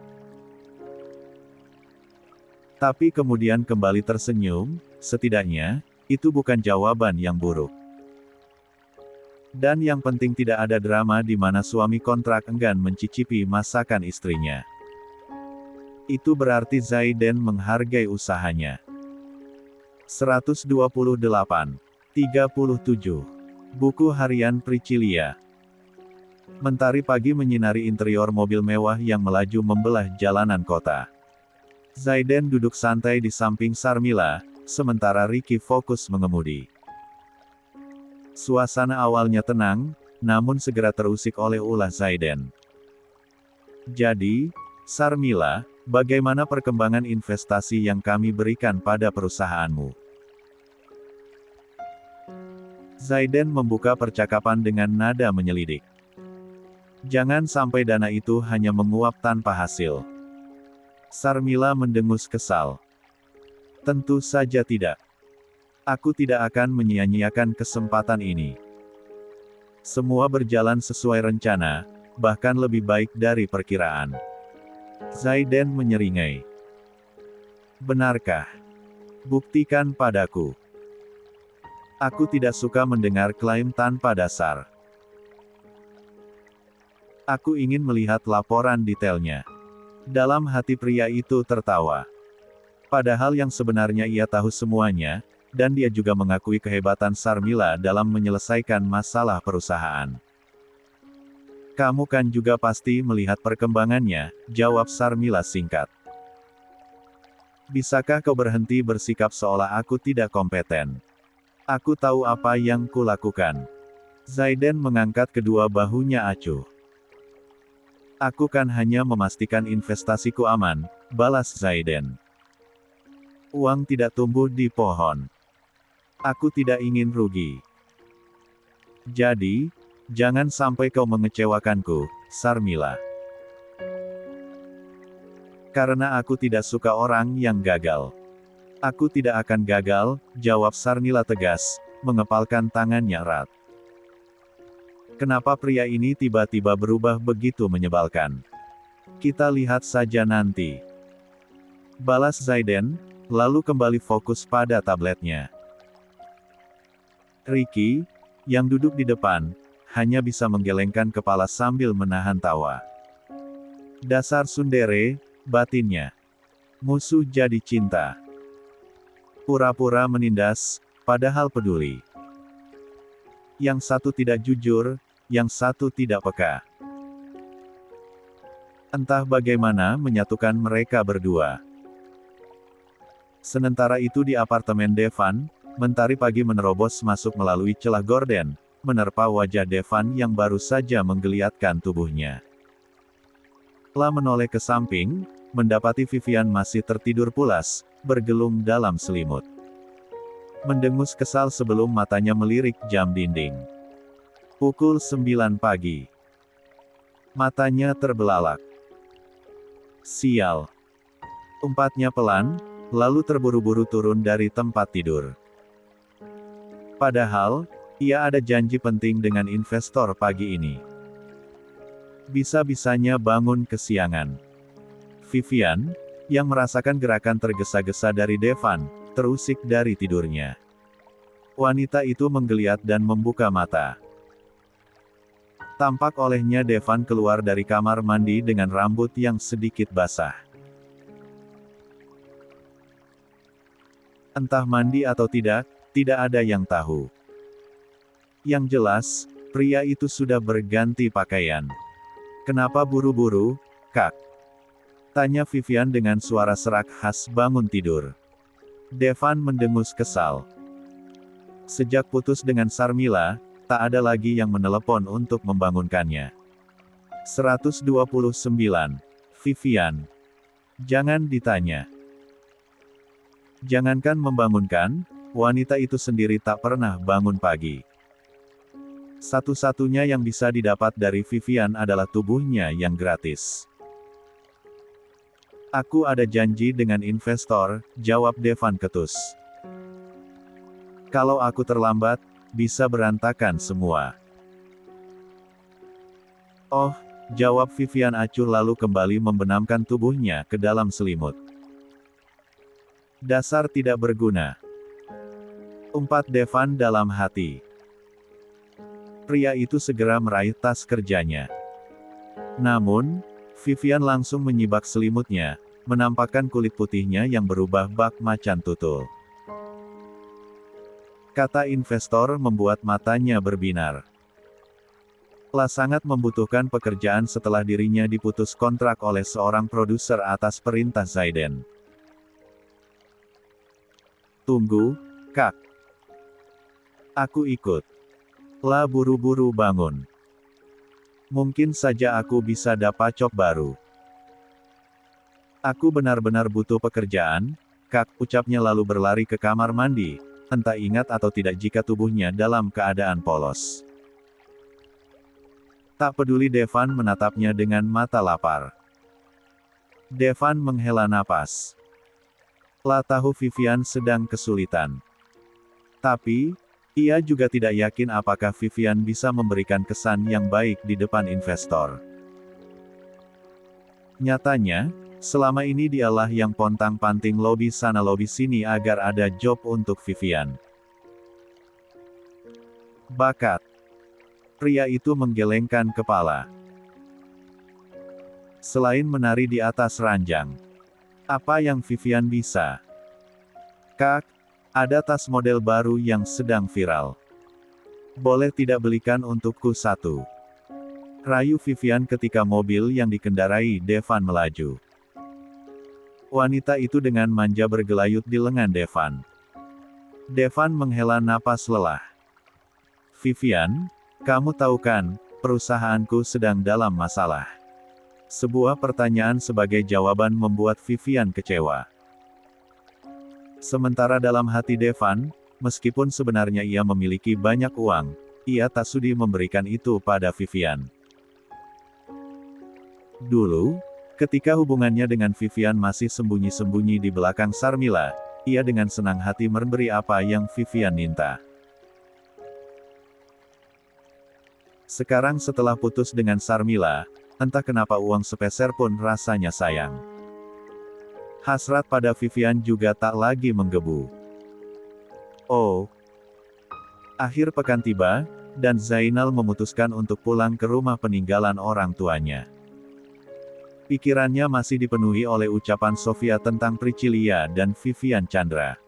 Tapi kemudian kembali tersenyum, setidaknya, itu bukan jawaban yang buruk. Dan yang penting tidak ada drama di mana suami kontrak enggan mencicipi masakan istrinya. Itu berarti Zaiden menghargai usahanya. 128. 37. Buku harian Priscilia. Mentari pagi menyinari interior mobil mewah yang melaju membelah jalanan kota. Zaiden duduk santai di samping Sarmila, sementara Ricky fokus mengemudi. Suasana awalnya tenang, namun segera terusik oleh ulah Zaiden. Jadi, Sarmila, bagaimana perkembangan investasi yang kami berikan pada perusahaanmu? Zaiden membuka percakapan dengan nada menyelidik. Jangan sampai dana itu hanya menguap tanpa hasil. Sarmila mendengus kesal. Tentu saja tidak. Aku tidak akan menyia-nyiakan kesempatan ini. Semua berjalan sesuai rencana, bahkan lebih baik dari perkiraan. Zaiden menyeringai. Benarkah? Buktikan padaku. Aku tidak suka mendengar klaim tanpa dasar. Aku ingin melihat laporan detailnya. Dalam hati pria itu tertawa. Padahal yang sebenarnya ia tahu semuanya, dan dia juga mengakui kehebatan Sarmila dalam menyelesaikan masalah perusahaan. Kamu kan juga pasti melihat perkembangannya, jawab Sarmila singkat. Bisakah kau berhenti bersikap seolah aku tidak kompeten? Aku tahu apa yang kulakukan. Zaiden mengangkat kedua bahunya acuh. Aku kan hanya memastikan investasiku aman, balas Zaiden. Uang tidak tumbuh di pohon. Aku tidak ingin rugi. Jadi, jangan sampai kau mengecewakanku, Sarmila. Karena aku tidak suka orang yang gagal. Aku tidak akan gagal, jawab Sarmila tegas, mengepalkan tangannya erat. Kenapa pria ini tiba-tiba berubah begitu menyebalkan? Kita lihat saja nanti. Balas Zaiden, lalu kembali fokus pada tabletnya. Ricky, yang duduk di depan, hanya bisa menggelengkan kepala sambil menahan tawa. Dasar tsundere, batinnya. Musuh jadi cinta. Pura-pura menindas, padahal peduli. Yang satu tidak jujur, yang satu tidak peka. Entah bagaimana menyatukan mereka berdua. Sementara itu di apartemen Devan, Mentari pagi menerobos masuk melalui celah gorden, menerpa wajah Devan yang baru saja menggeliatkan tubuhnya. La menoleh ke samping, mendapati Vivian masih tertidur pulas, bergelung dalam selimut. Mendengus kesal sebelum matanya melirik jam dinding. Pukul 9 pagi. Matanya terbelalak. Sial. Umpatnya pelan, lalu terburu-buru turun dari tempat tidur. Padahal, ia ada janji penting dengan investor pagi ini. Bisa-bisanya bangun kesiangan. Vivian, yang merasakan gerakan tergesa-gesa dari Devan, terusik dari tidurnya. Wanita itu menggeliat dan membuka mata. Tampak olehnya Devan keluar dari kamar mandi dengan rambut yang sedikit basah. Entah mandi atau tidak ada yang tahu. Yang jelas, pria itu sudah berganti pakaian. "Kenapa buru-buru, Kak?" tanya Vivian dengan suara serak khas bangun tidur. Devan mendengus kesal. Sejak putus dengan Sarmila, tak ada lagi yang menelepon untuk membangunkannya. 129. Vivian. Jangan ditanya. Jangankan membangunkan, wanita itu sendiri tak pernah bangun pagi. Satu-satunya yang bisa didapat dari Vivian adalah tubuhnya yang gratis. "Aku ada janji dengan investor," jawab Devan ketus. "Kalau aku terlambat, bisa berantakan semua." "Oh," jawab Vivian acuh lalu kembali membenamkan tubuhnya ke dalam selimut. "Dasar tidak berguna," umpat Devan dalam hati. Pria itu segera meraih tas kerjanya. Namun, Vivian langsung menyibak selimutnya, menampakkan kulit putihnya yang berubah bak macan tutul. Kata investor membuat matanya berbinar. La sangat membutuhkan pekerjaan setelah dirinya diputus kontrak oleh seorang produser atas perintah Zaiden. "Tunggu, Kak. Aku ikut." La buru-buru bangun. "Mungkin saja aku bisa dapat job baru." "Aku benar-benar butuh pekerjaan, Kak," ucapnya lalu berlari ke kamar mandi, entah ingat atau tidak jika tubuhnya dalam keadaan polos. Tak peduli Devan menatapnya dengan mata lapar. Devan menghela napas. La tahu Vivian sedang kesulitan. Tapi, ia juga tidak yakin apakah Vivian bisa memberikan kesan yang baik di depan investor. Nyatanya, selama ini dialah yang pontang-panting lobi sana lobi sini agar ada job untuk Vivian. Bakat. Pria itu menggelengkan kepala. Selain menari di atas ranjang, apa yang Vivian bisa? "Kak, ada tas model baru yang sedang viral. Boleh tidak belikan untukku satu?" rayu Vivian ketika mobil yang dikendarai Devan melaju. Wanita itu dengan manja bergelayut di lengan Devan. Devan menghela napas lelah. "Vivian, kamu tahu kan, perusahaanku sedang dalam masalah." Sebuah pertanyaan sebagai jawaban membuat Vivian kecewa. Sementara dalam hati Devan, meskipun sebenarnya ia memiliki banyak uang, ia tak sudi memberikan itu pada Vivian. Dulu, ketika hubungannya dengan Vivian masih sembunyi-sembunyi di belakang Sarmila, ia dengan senang hati memberi apa yang Vivian minta. Sekarang setelah putus dengan Sarmila, entah kenapa uang sepeser pun rasanya sayang. Hasrat pada Vivian juga tak lagi menggebu. Oh. Akhir pekan tiba, dan Zainal memutuskan untuk pulang ke rumah peninggalan orang tuanya. Pikirannya masih dipenuhi oleh ucapan Sofia tentang Priscilia dan Vivian Chandra.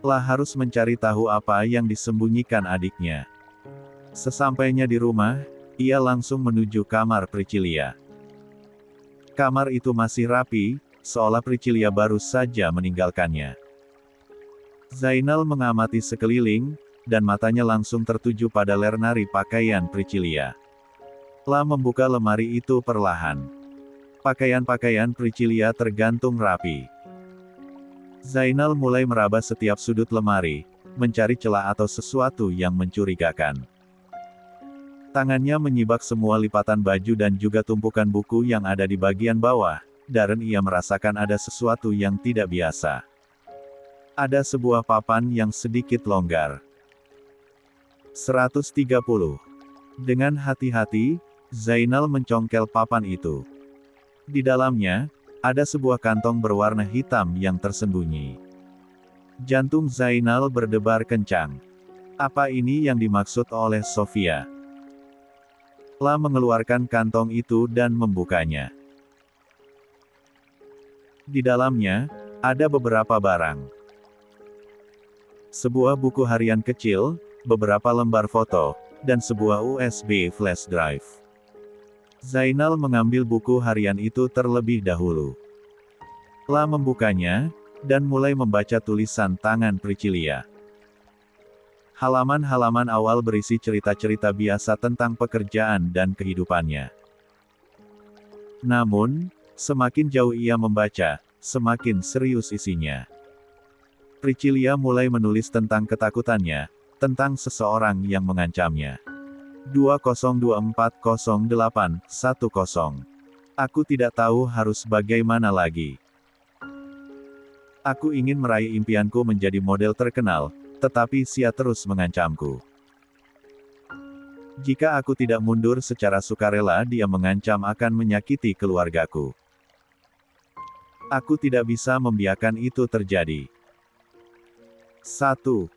La harus mencari tahu apa yang disembunyikan adiknya. Sesampainya di rumah, ia langsung menuju kamar Priscilia. Kamar itu masih rapi, seolah Priscilia baru saja meninggalkannya. Zainal mengamati sekeliling, dan matanya langsung tertuju pada lemari pakaian Priscilia. La membuka lemari itu perlahan. Pakaian-pakaian Priscilia tergantung rapi. Zainal mulai meraba setiap sudut lemari, mencari celah atau sesuatu yang mencurigakan. Tangannya menyibak semua lipatan baju dan juga tumpukan buku yang ada di bagian bawah, Darren ia merasakan ada sesuatu yang tidak biasa. Ada sebuah papan yang sedikit longgar. 130. Dengan hati-hati, Zainal mencongkel papan itu. Di dalamnya, ada sebuah kantong berwarna hitam yang tersembunyi. Jantung Zainal berdebar kencang. Apa ini yang dimaksud oleh Sofia? La mengeluarkan kantong itu dan membukanya. Di dalamnya, ada beberapa barang. Sebuah buku harian kecil, beberapa lembar foto, dan sebuah USB flash drive. Zainal mengambil buku harian itu terlebih dahulu. La membukanya, dan mulai membaca tulisan tangan Priscilia. Halaman-halaman awal berisi cerita-cerita biasa tentang pekerjaan dan kehidupannya. Namun, semakin jauh ia membaca, semakin serius isinya. Priscilia mulai menulis tentang ketakutannya, tentang seseorang yang mengancamnya. 20240810. Aku tidak tahu harus bagaimana lagi. Aku ingin meraih impianku menjadi model terkenal, tetapi Sia terus mengancamku. Jika aku tidak mundur secara sukarela, dia mengancam akan menyakiti keluargaku. Aku tidak bisa membiarkan itu terjadi. 1.